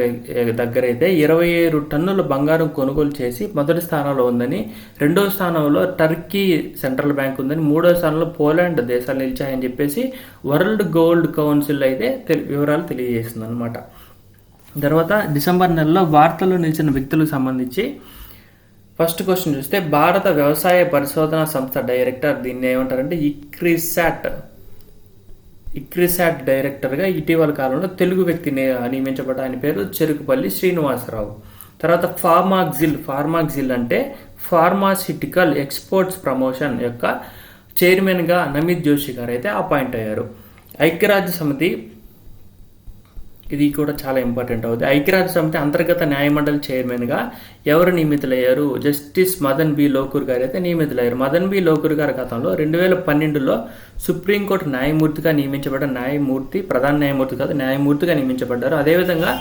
దగ్గర అయితే 27 టన్నుల బంగారం కొనుగోలు చేసి మొదటి స్థానంలో ఉందని, రెండవ స్థానంలో టర్కీ సెంట్రల్ బ్యాంక్ ఉందని, మూడవ స్థానంలో పోలాండ్ దేశాలు నిలిచాయని చెప్పేసి వరల్డ్ గోల్డ్ కౌన్సిల్ అయితే వివరాలు తెలియజేస్తుంది అనమాట. తర్వాత డిసెంబర్ నెలలో వార్తల్లో నిలిచిన వ్యక్తులకు సంబంధించి ఫస్ట్ క్వశ్చన్ చూస్తే, భారత వ్యవసాయ పరిశోధన సంస్థ డైరెక్టర్, దీన్ని ఏమంటారంటే ఇక్రిసాట్ డైరెక్టర్గా ఇటీవల కాలంలో తెలుగు వ్యక్తి నియమించబడ్డ, ఆయన పేరు చెరుకుపల్లి శ్రీనివాసరావు. తర్వాత ఫార్మాక్జిల్ అంటే ఫార్మాసిటికల్ ఎక్స్పోర్ట్స్ ప్రమోషన్ యొక్క చైర్మన్గా నమిత్ జోషి గారు అయితే అపాయింట్ అయ్యారు. ఐక్యరాజ్య సమితి, ఇది కూడా చాలా ఇంపార్టెంట్ అవుతుంది. ఐక్యరాజ్య సమితి అంతర్గత న్యాయమండలి చైర్మన్గా ఎవరు నియమితులయ్యారు? జస్టిస్ మదన్ బి లోకూర్ గారు అయితే నియమితులయ్యారు. మదన్ బి లోకూర్ గారి గతంలో 2012లో సుప్రీంకోర్టు న్యాయమూర్తిగా నియమించబడ్డ ప్రధాన న్యాయమూర్తి కాదు, న్యాయమూర్తిగా నియమించబడ్డారు. అదేవిధంగా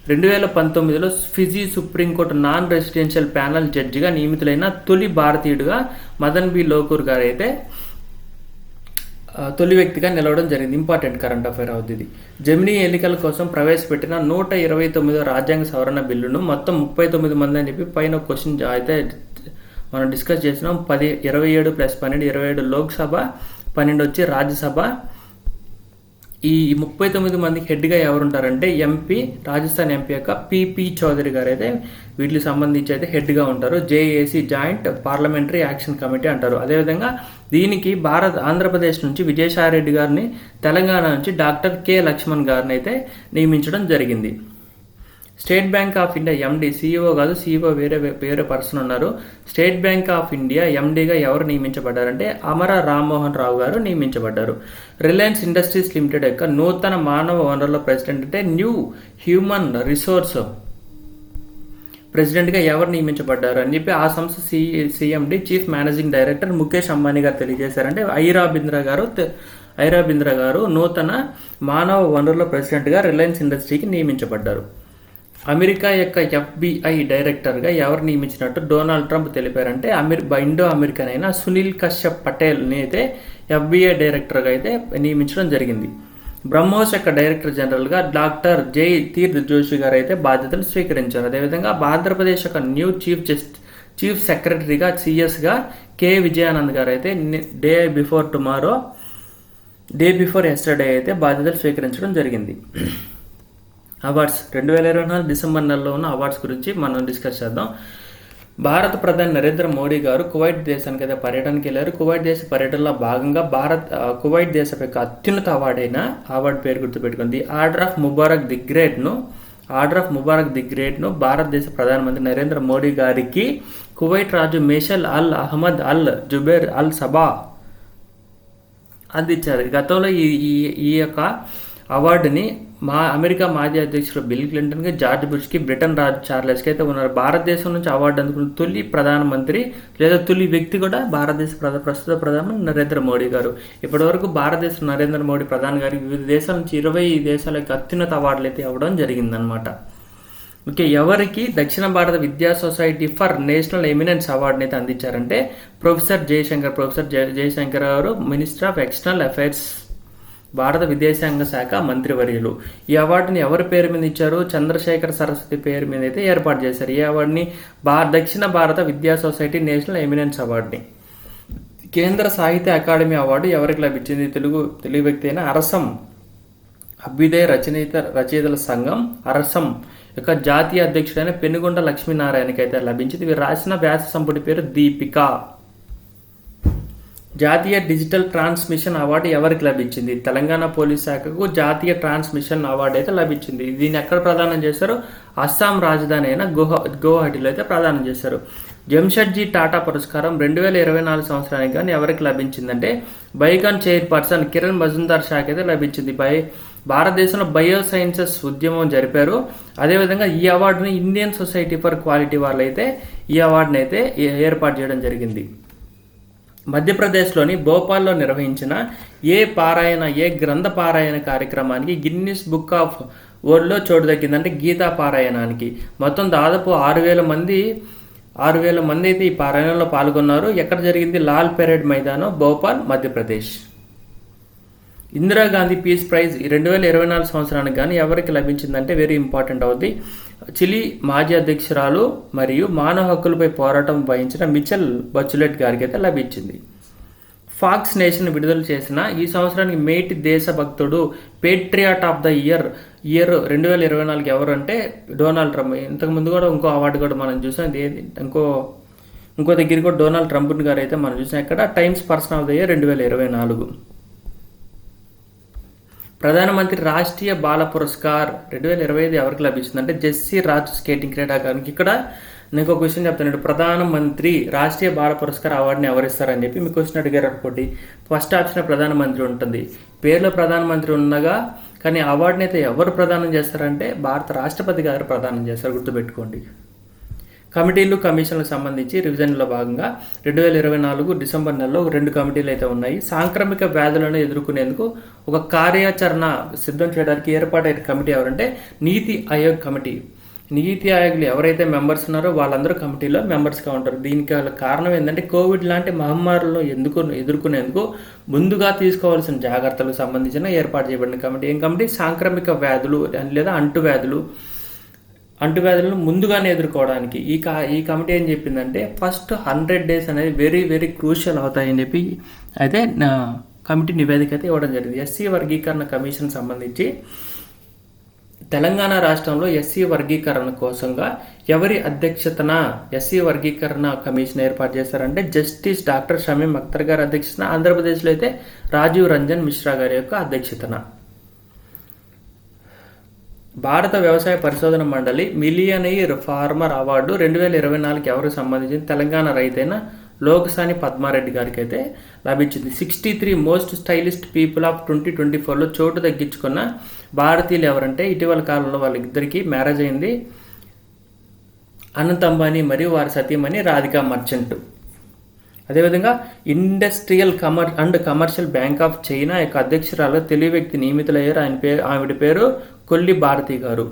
2019లో Fiji supreme court non residential panel జడ్జిగా నియమితులైన తొలి భారతీయుడిగా మదన్ బి లోకూర్ గారు అయితే తొలి వ్యక్తిగా నిలవడం జరిగింది. ఇంపార్టెంట్ కరెంట్ అఫైర్ అవుతుంది. జమినీ ఎన్నికల కోసం ప్రవేశపెట్టిన 129వ రాజ్యాంగ సవరణ బిల్లును మొత్తం 39 మంది అని చెప్పి పైన క్వశ్చన్ అయితే మనం డిస్కస్ చేసినాం. 27 + 12 27 లోక్సభ, 12 వచ్చి రాజ్యసభ. ఈ 39 మందికి హెడ్గా ఎవరు ఉంటారంటే ఎంపీ, రాజస్థాన్ ఎంపీ యొక్క పిపి చౌదరి గారు అయితే వీటికి సంబంధించి అయితే హెడ్గా ఉంటారు. JAC joint parliamentary action committee అంటారు. అదేవిధంగా దీనికి ఆంధ్రప్రదేశ్ నుంచి విజయసాయిరెడ్డి గారిని, తెలంగాణ నుంచి డాక్టర్ కె లక్ష్మణ్ గారిని అయితే నియమించడం జరిగింది. State bank of India MD, CEO కాదు, సిఇఓ వేరే పర్సన్ ఉన్నారు. స్టేట్ బ్యాంక్ ఆఫ్ ఇండియా ఎండిగా ఎవరు నియమించబడ్డారంటే అమర రామ్మోహన్ రావు గారు నియమించబడ్డారు. రిలయన్స్ ఇండస్ట్రీస్ లిమిటెడ్ యొక్క నూతన మానవ వనరుల ప్రెసిడెంట్ అంటే న్యూ హ్యూమన్ రిసోర్స్ ప్రెసిడెంట్గా ఎవరు నియమించబడ్డారు అని చెప్పి ఆ సంస్థ CMD chief managing director Mukesh Ambani గారు తెలియజేశారంటే ఐరా బింద్రా గారు నూతన మానవ వనరుల ప్రెసిడెంట్గా రిలయన్స్ ఇండస్ట్రీకి నియమించబడ్డారు. అమెరికా యొక్క FBI డైరెక్టర్గా ఎవరు నియమించినట్టు డొనాల్డ్ ట్రంప్ తెలిపారంటే ఇండో అమెరికన్ అయిన సునీల్ కశ్యప్ పటేల్ని అయితే FBI డైరెక్టర్గా అయితే నియమించడం జరిగింది. బ్రహ్మోస్ యొక్క డైరెక్టర్ జనరల్గా డాక్టర్ జై తీర్థ్ జోషి గారు అయితే బాధ్యతలు స్వీకరించారు. అదేవిధంగా ఆంధ్రప్రదేశ్ యొక్క న్యూ చీఫ్ సెక్రటరీగా సిఎస్గా కె విజయానంద్ గారు అయితే డే బిఫోర్ ఎస్టర్డే అయితే బాధ్యతలు స్వీకరించడం జరిగింది. అవార్డ్స్ 2024 డిసెంబర్ నెలలో ఉన్న అవార్డ్స్ గురించి మనం డిస్కస్ చేద్దాం. భారత ప్రధాని నరేంద్ర మోడీ గారు కువైట్ దేశానికి అయితే పర్యటనకి వెళ్ళారు. కువైట్ దేశ పర్యటనలో భాగంగా కువైట్ దేశం యొక్క అత్యున్నత అవార్డు పేరు గుర్తుపెట్టుకుంది. ఆర్డర్ ఆఫ్ ముబారక్ ది గ్రేట్ను భారతదేశ ప్రధానమంత్రి నరేంద్ర మోడీ గారికి కువైట్ రాజు మేషల్ అల్ అహ్మద్ అల్ జుబేర్ అల్ సబా అందించారు. గతంలో ఈ ఈ ఈ యొక్క అవార్డుని అమెరికా మాజీ అధ్యక్షుడు బిల్ క్లింటన్కి, జార్జ్ బుష్కి, బ్రిటన్ రాజు చార్లెస్కి అయితే ఉన్నారు. భారతదేశం నుంచి అవార్డు అందుకున్న తొలి ప్రధానమంత్రి లేదా తొలి వ్యక్తి కూడా భారతదేశ ప్రస్తుత ప్రధాని నరేంద్ర మోడీ గారు. ఇప్పటివరకు భారతదేశం నరేంద్ర మోడీ ప్రధాని గారికి వివిధ దేశాల నుంచి 20 దేశాలకు అత్యున్నత అవార్డులు అయితే ఇవ్వడం జరిగిందనమాట. ఓకే, ఎవరికి దక్షిణ భారత విద్యా సొసైటీ ఫర్ నేషనల్ ఎమినెన్స్ అవార్డుని అయితే అందించారంటే ప్రొఫెసర్ జయశంకర్ గారు, మినిస్టర్ ఆఫ్ ఎక్స్టర్నల్ అఫైర్స్, భారత విదేశాంగ శాఖ మంత్రివర్యులు. ఈ అవార్డుని ఎవరి పేరు మీద ఇచ్చారు? చంద్రశేఖర్ సరస్వతి పేరు మీద అయితే ఏర్పాటు చేశారు. ఈ అవార్డుని దక్షిణ భారత విద్యా సొసైటీ నేషనల్ ఎమినెన్స్ అవార్డుని. కేంద్ర సాహిత్య అకాడమీ అవార్డు ఎవరికి లభించింది? తెలుగు వ్యక్తి అయిన అరసం అభ్యుదయ రచయితల సంఘం అరసం యొక్క జాతీయ అధ్యక్షుడైన పెనుగొండ లక్ష్మీనారాయణకి అయితే లభించింది. వీరు రాసిన వ్యాస సంపుటి పేరు దీపిక. జాతీయ డిజిటల్ ట్రాన్స్మిషన్ అవార్డు ఎవరికి లభించింది? తెలంగాణ పోలీస్ శాఖకు జాతీయ ట్రాన్స్మిషన్ అవార్డు అయితే లభించింది. దీన్ని ఎక్కడ ప్రదానం చేశారు? అస్సాం రాజధాని అయిన గౌహటిలో అయితే ప్రదానం చేశారు. జంషెడ్జీ టాటా పురస్కారం 2024 సంవత్సరానికి కానీ ఎవరికి లభించిందంటే బైకాన్ చైర్పర్సన్ కిరణ్ మజుందార్ షాకి అయితే లభించింది. భారతదేశంలో బయో సైన్సెస్ ఉద్యమం జరిపారు. అదేవిధంగా ఈ అవార్డుని ఇండియన్ సొసైటీ ఫర్ క్వాలిటీ వాళ్ళు అయితే ఈ అవార్డుని అయితే ఏర్పాటు చేయడం జరిగింది. మధ్యప్రదేశ్లోని భోపాల్లో నిర్వహించిన ఏ గ్రంథ పారాయణ కార్యక్రమానికి గిన్నిస్ బుక్ ఆఫ్ వరల్డ్లో చోటు దక్కిందంటే గీతా పారాయణానికి. మొత్తం దాదాపు 6,000 మంది అయితే ఈ పారాయణంలో పాల్గొన్నారు. ఎక్కడ జరిగింది? లాల్ పెరేడ్ మైదానం, భోపాల్, మధ్యప్రదేశ్. ఇందిరాగాంధీ పీస్ ప్రైజ్ 2024 సంవత్సరానికి కానీ ఎవరికి లభించిందంటే వెరీ ఇంపార్టెంట్ అవుతుంది. చిలీ మాజీ అధ్యక్షురాలు మరియు మానవ హక్కులపై పోరాటం వహించిన మిచెల్ బచులెట్ గారికి అయితే లభించింది. ఫాక్స్ నేషన్ విడుదల చేసిన ఈ సంవత్సరానికి మేటి దేశభక్తుడు పేట్రియాట్ ఆఫ్ ద ఇయర్ 2024 ఎవరు అంటే డొనాల్డ్ ట్రంప్. ఇంతకుముందు కూడా ఇంకో అవార్డు కూడా మనం చూసాం. ఇంకో దగ్గర కూడా డొనాల్డ్ ట్రంప్ గారు అయితే మనం చూసాం. ఇక్కడ times person of the year 2024. ప్రధానమంత్రి రాష్ట్రీయ బాల పురస్కార్ 2025 ఎవరికి లభిస్తుందంటే జెస్సీ రాజ్ స్కేటింగ్ క్రీడాకారునికి. ఇక్కడ నేను ఒక క్వశ్చన్ చెప్తాను. ప్రధానమంత్రి రాష్ట్రీయ బాల పురస్కార్ అవార్డుని ఎవరిస్తారని చెప్పి మీకు క్వశ్చన్ అడిగారు అనుకోండి. ఫస్ట్ ఆప్షన్ ప్రధానమంత్రి ఉంటుంది. పేరులో ప్రధానమంత్రి ఉండగా కానీ అవార్డుని అయితే ఎవరు ప్రదానం చేస్తారంటే భారత రాష్ట్రపతి గారు ప్రదానం చేస్తారు, గుర్తుపెట్టుకోండి. కమిటీలు కమిషన్లకు సంబంధించి రివిజన్లో భాగంగా 2024 డిసెంబర్ నెలలో 2 కమిటీలు అయితే ఉన్నాయి. సాంక్రమిక వ్యాధులను ఎదుర్కొనేందుకు ఒక కార్యాచరణ సిద్ధం చేయడానికి ఏర్పాటైన కమిటీ ఎవరంటే నీతి ఆయోగ్ కమిటీ. నీతి ఆయోగ్లు ఎవరైతే మెంబర్స్ ఉన్నారో వాళ్ళందరూ కమిటీలో మెంబర్స్గా ఉంటారు. దీనికి కారణం ఏంటంటే కోవిడ్ లాంటి మహమ్మారులను ఎదుర్కొనేందుకు ముందుగా తీసుకోవాల్సిన జాగ్రత్తలకు సంబంధించిన ఏర్పాటు చేయబడిన కమిటీ. ఏం కమిటీ? సాంక్రమిక వ్యాధులు లేదా అంటువ్యాధులను ముందుగానే ఎదుర్కోవడానికి ఈ కమిటీ ఏం చెప్పిందంటే ఫస్ట్ 100 days అనేది వెరీ వెరీ క్రూషియల్ అవుతాయని చెప్పి అయితే కమిటీ నివేదిక అయితే ఇవ్వడం జరిగింది. ఎస్సీ వర్గీకరణ కమిషన్ సంబంధించి తెలంగాణ రాష్ట్రంలో ఎస్సీ వర్గీకరణ కోసంగా ఎవరి అధ్యక్షతన ఎస్సీ వర్గీకరణ కమిషన్ ఏర్పాటు చేశారంటే జస్టిస్ డాక్టర్ షమీం అఖ్తర్ గారి అధ్యక్షతన, ఆంధ్రప్రదేశ్లో అయితే రాజీవ్ రంజన్ మిశ్రా గారి యొక్క అధ్యక్షతన. భారత వ్యవసాయ పరిశోధన మండలి మిలియనీర్ ఫార్మర్ అవార్డు 2024 ఎవరికి సంబంధించింది? తెలంగాణ రైతైన లోకసాని పద్మారెడ్డి గారికి అయితే లభించింది. 63 మోస్ట్ స్టైలిస్ట్ పీపుల్ ఆఫ్ 2024లో చోటు తగ్గించుకున్న భారతీయులు ఎవరంటే ఇటీవల కాలంలో వాళ్ళిద్దరికీ మ్యారేజ్ అయింది. అనంత్ అంబానీ మరియు వారి సతీమణి రాధికా మర్చెంట్. అదేవిధంగా industrial and commercial bank of China యొక్క అధ్యక్షురాలుగా తెలివి వ్యక్తి నియమితులయ్యారు. ఆవిడ పేరు కొల్లి భారతి గారు.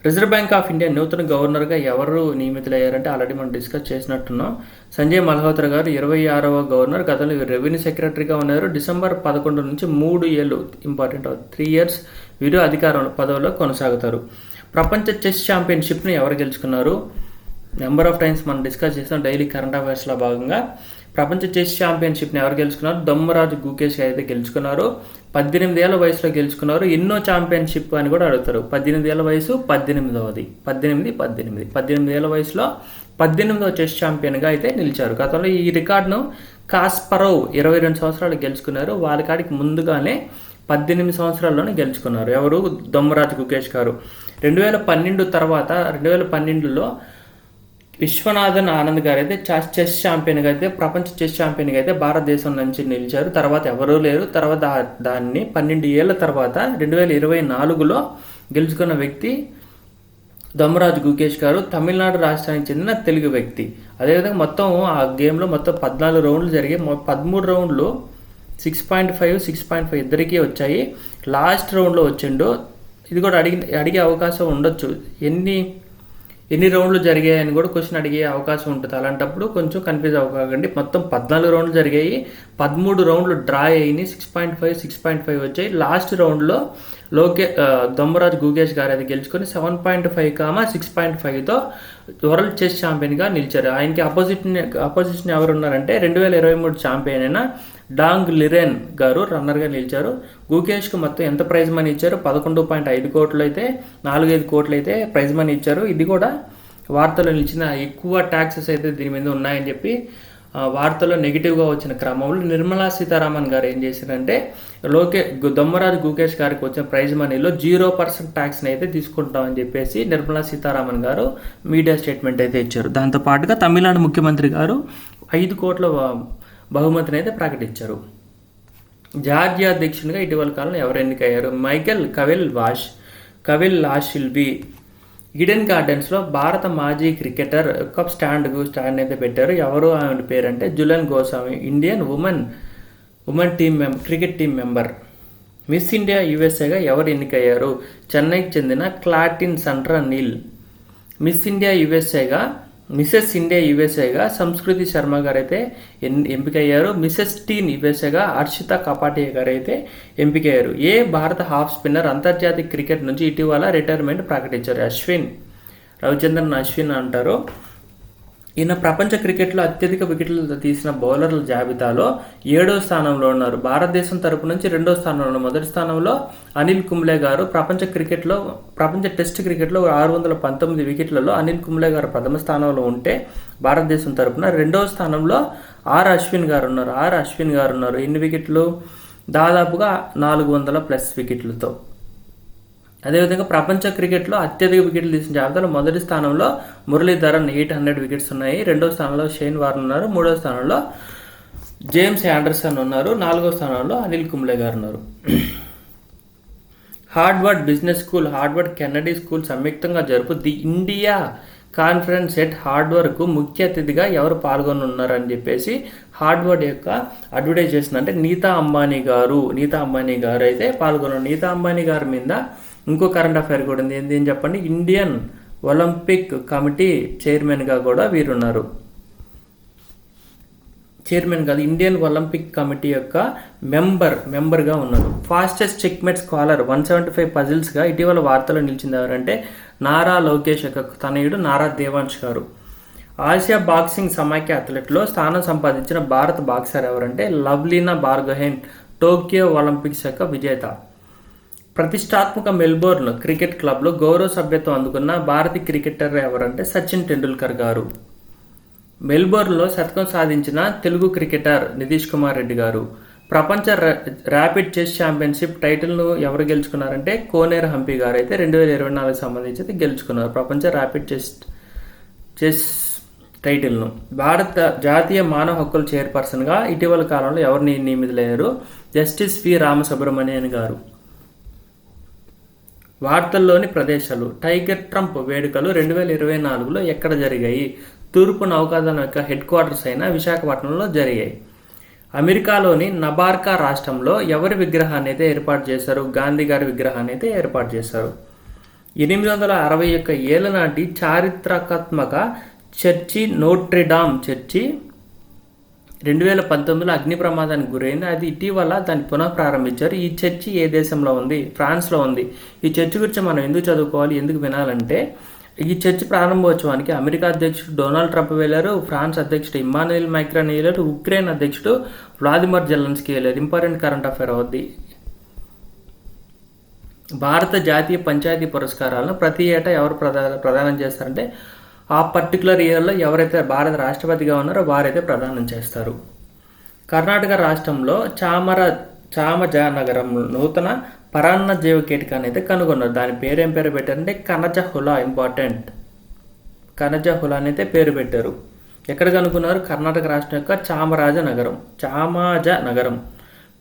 రిజర్వ్ బ్యాంక్ ఆఫ్ ఇండియా నూతన గవర్నర్గా ఎవరు నియమితులయ్యారంటే ఆల్రెడీ మనం డిస్కస్ చేసినట్టున్నాం. సంజయ్ మల్హోత్రా గారు 26వ గవర్నర్. గతంలో రెవెన్యూ సెక్రటరీగా ఉన్నారు. డిసెంబర్ 11 నుంచి 3 ఏళ్ళు ఇంపార్టెంట్ 3 years వీరు అధికారం పదవిలో కొనసాగుతారు. ప్రపంచ చెస్ ఛాంపియన్షిప్ను ఎవరు గెలుచుకున్నారు? నెంబర్ ఆఫ్ టైమ్స్ మనం డిస్కస్ చేస్తాం డైలీ కరెంట్ అఫైర్స్లో భాగంగా. ప్రపంచ చెస్ ఛాంపియన్షిప్ని ఎవరు గెలుచుకున్నారు? దొమ్మరాజు గుకేష్ అయితే గెలుచుకున్నారు. 18 ఏళ్ల వయసులో గెలుచుకున్నారు. ఎన్నో ఛాంపియన్షిప్ అని కూడా అడుగుతారు. 18 ఏళ్ల వయసు 18వ 18 ఏళ్ల వయసులో 18వ చెస్ ఛాంపియన్గా అయితే నిలిచారు. గతంలో ఈ రికార్డును కాస్పరోవ్ 22 సంవత్సరాలు గెలుచుకున్నారు. వాళ్ళ కాడికి ముందుగానే 18 సంవత్సరాల్లోనే గెలుచుకున్నారు. ఎవరు? దొమ్మరాజు గుకేష్ గారు. 2012 తర్వాత 2012లో విశ్వనాథన్ ఆనంద్ గారు అయితే చెస్ ఛాంపియన్గా అయితే ప్రపంచ చెస్ ఛాంపియన్గా అయితే భారతదేశం నుంచి నిలిచారు. తర్వాత ఎవరూ లేరు. తర్వాత దాన్ని 12 ఏళ్ల తర్వాత 2024లో గెలుచుకున్న వ్యక్తి దొమ్మరాజు గుకేష్ గారు, తమిళనాడు రాష్ట్రానికి చెందిన తెలుగు వ్యక్తి. అదేవిధంగా మొత్తం ఆ గేమ్లో మొత్తం 14 రౌండ్లు జరిగాయి. 13 రౌండ్లు 6.5, 6.5 ఇద్దరికీ వచ్చాయి. లాస్ట్ రౌండ్లో వచ్చిండు. ఇది కూడా అడిగే అవకాశం ఉండొచ్చు, ఎన్ని రౌండ్లు జరిగాయని కూడా క్వశ్చన్ అడిగే అవకాశం ఉంటుంది. అలాంటప్పుడు కొంచెం కన్ఫ్యూజ్ అవ్వకండి. మొత్తం 14 రౌండ్లు జరిగాయి. 13 రౌండ్లు డ్రా అయ్యి 6.5, 6.5 వచ్చాయి. లాస్ట్ రౌండ్లో దొమ్మరాజు గుకేష్ గారు అది గెలుచుకొని 7.5, 6.5తో వరల్డ్ చెస్ ఛాంపియన్గా నిలిచారు. ఆయనకి అపోజిషన్ ఎవరు ఉన్నారంటే 2023 ఛాంపియన్ అయిన డాంగ్ లిరెన్ గారు రన్నర్గా నిలిచారు. గుకేష్కు మొత్తం ఎంత ప్రైజ్ మనీ ఇచ్చారు? 11.5 కోట్లు అయితే 4-5 కోట్లు అయితే ప్రైజ్ మనీ ఇచ్చారు. ఇది కూడా వార్తల్లో నిలిచిన ఎక్కువ ట్యాక్సెస్ అయితే దీని మీద ఉన్నాయని చెప్పి వార్తల్లో నెగిటివ్గా వచ్చిన క్రమంలో నిర్మలా సీతారామన్ గారు ఏం చేశారంటే దొమ్మరాజు గుకేష్ గారికి వచ్చిన ప్రైజ్ మనీలో 0% ట్యాక్స్ని అయితే తీసుకుంటామని చెప్పేసి నిర్మలా సీతారామన్ గారు మీడియా స్టేట్మెంట్ అయితే ఇచ్చారు. దాంతోపాటుగా తమిళనాడు ముఖ్యమంత్రి గారు 5 కోట్ల బహుమతిని అయితే ప్రకటించారు. జార్జియా అధ్యక్షునిగా ఇటీవల కాలంలో ఎవరు ఎన్నికయ్యారు? Michael Cavill లాషిల్వి. ఈడెన్ గార్డెన్స్లో భారత మాజీ క్రికెటర్ ఒక స్టాండ్ అయితే పెట్టారు. ఎవరు ఆమె పేరంటే Jhulan Goswami, Indian women cricket team member. Miss India యుఎస్ఏగా ఎవరు ఎన్నికయ్యారు? చెన్నైకి చెందిన క్లాటిన్ సండ్రా నీల్. మిసెస్ ఇండియా యుఎస్ఏగా సంస్కృతి శర్మ గారు అయితే ఎంపికయ్యారు. మిసెస్ టీన్ యుఎస్ఏగా హర్షిత కపాటియా గారు అయితే ఎంపికయ్యారు. భారత హాఫ్ స్పిన్నర్ అంతర్జాతీయ క్రికెట్ నుంచి ఇటీవల రిటైర్మెంట్ ప్రకటించారు. రవిచంద్రన్ అశ్విన్ అంటారు. ఈయన ప్రపంచ క్రికెట్లో అత్యధిక వికెట్లు తీసిన బౌలర్ల జాబితాలో 7వ స్థానంలో ఉన్నారు. భారతదేశం తరపు నుంచి 2వ స్థానంలో ఉన్నారు. మొదటి స్థానంలో అనిల్ కుంబ్లే గారు. ప్రపంచ టెస్ట్ క్రికెట్లో 619 వికెట్లలో అనిల్ కుంబ్లే గారు ప్రథమ స్థానంలో ఉంటే భారతదేశం తరపున 2వ స్థానంలో అశ్విన్ గారు ఉన్నారు. ఎన్ని వికెట్లు? దాదాపుగా 400+ వికెట్లతో. అదేవిధంగా ప్రపంచ క్రికెట్లో అత్యధిక వికెట్లు తీసిన జాబితాలో మొదటి స్థానంలో మురళీధరన్ 800 వికెట్స్ ఉన్నాయి. 2వ స్థానంలో షేన్ వార్న్ ఉన్నారు. 3వ స్థానంలో జేమ్స్ ఆండర్సన్ ఉన్నారు. 4వ స్థానంలో అనిల్ కుంబ్లే గారు ఉన్నారు. Harvard business school, Harvard Kennedy school సంయుక్తంగా జరుపు ది ఇండియా కాన్ఫరెన్స్ ఎట్ హార్వర్డ్కు ముఖ్య అతిథిగా ఎవరు పాల్గొనున్నారని చెప్పేసి హార్వర్డ్ యొక్క అడ్వర్టైజ్ చేసిందంటే నీతా అంబానీ గారు అయితే పాల్గొన్నారు. నీతా అంబానీ గారి మీద ఇంకో కరెంట్ అఫైర్ కూడా ఉంది. ఏంటి చెప్పండి? ఇండియన్ ఒలింపిక్ కమిటీ చైర్మన్గా కూడా వీరున్నారు. చైర్మన్ కాదు, ఇండియన్ ఒలింపిక్ కమిటీ యొక్క మెంబర్గా ఉన్నారు. ఫాస్టెస్ట్ చెక్మేట్ స్కాలర్ 175 పజిల్స్గా ఇటీవల వార్తలో నిలిచింది ఎవరంటే నారా లోకేష్ యొక్క తనయుడు నారా దేవాంశ్ గారు. ఆసియా బాక్సింగ్ సమాఖ్య అథ్లెట్లో స్థానం సంపాదించిన భారత బాక్సర్ ఎవరంటే లవ్లీనా బార్గోహెన్, టోక్యో ఒలింపిక్స్ యొక్క విజేత. ప్రతిష్టాత్మక మెల్బోర్న్ క్రికెట్ క్లబ్లో గౌరవ సభ్యత్వం అందుకున్న భారతీయ క్రికెటర్ ఎవరంటే సచిన్ టెండూల్కర్ గారు. మెల్బోర్న్లో శతకం సాధించిన తెలుగు క్రికెటర్ నితీష్ కుమార్ రెడ్డి గారు. ప్రపంచ ర్యాపిడ్ చెస్ ఛాంపియన్షిప్ టైటిల్ను ఎవరు గెలుచుకున్నారంటే కోనేరు హంపి గారు అయితే 2024 సంబంధించి అయితే గెలుచుకున్నారు ప్రపంచ ర్యాపిడ్ చెస్ టైటిల్ను. భారత జాతీయ మానవ హక్కుల చైర్పర్సన్గా ఇటీవల కాలంలో ఎవరిని నియమితులయ్యారు? జస్టిస్ వి రామసుబ్రమణియన్ గారు. వార్తల్లోని ప్రదేశాలు. టైగర్ ట్రంప్ వేడుకలు 2024లో ఎక్కడ జరిగాయి? తూర్పు నౌకాదళం యొక్క హెడ్ క్వార్టర్స్ అయిన విశాఖపట్నంలో జరిగాయి. అమెరికాలోని నబార్కా రాష్ట్రంలో ఎవరి విగ్రహాన్ని అయితే ఏర్పాటు చేశారు? గాంధీ గారి విగ్రహాన్ని అయితే ఏర్పాటు చేశారు. 861 ఏళ్ల నాటి చారిత్రాత్మక చర్చి నోట్రెడామ్ చర్చి 2019లో అగ్ని ప్రమాదానికి గురైంది. అది ఇటీవల దాన్ని పునః ప్రారంభించారు. ఈ చర్చి ఏ దేశంలో ఉంది? ఫ్రాన్స్లో ఉంది. ఈ చర్చి గురించి మనం ఎందుకు చదువుకోవాలి, ఎందుకు వినాలంటే ఈ చర్చి ప్రారంభోత్సవానికి అమెరికా అధ్యక్షుడు డొనాల్డ్ ట్రంప్ వెళ్ళారు, ఫ్రాన్స్ అధ్యక్షుడు ఇమ్మానుయల్ మైక్రాన్ వెళ్ళారు, ఉక్రెయిన్ అధ్యక్షుడు వ్లాదిమిర్ జెలెన్స్కీ వెళ్ళారు. ఇంపార్టెంట్ కరెంట్ అఫైర్ అవుద్ది. భారత జాతీయ పంచాయతీ పురస్కారాలను ప్రతి ఏటా ఎవరు ప్రదానం చేస్తారంటే ఆ పర్టికులర్ ఇయర్లో ఎవరైతే భారత రాష్ట్రపతిగా ఉన్నారో వారైతే ప్రదానం చేస్తారు. కర్ణాటక రాష్ట్రంలో చామజనగరం నూతన పరాన్న జీవ కీటకాన్ని అయితే కనుగొన్నారు. దాని పేరు పెట్టారంటే కనజహులా. ఇంపార్టెంట్ కనజహులా అని అయితే పేరు పెట్టారు. ఎక్కడ కనుక్కున్నారు? కర్ణాటక రాష్ట్రం యొక్క చామాజ నగరం.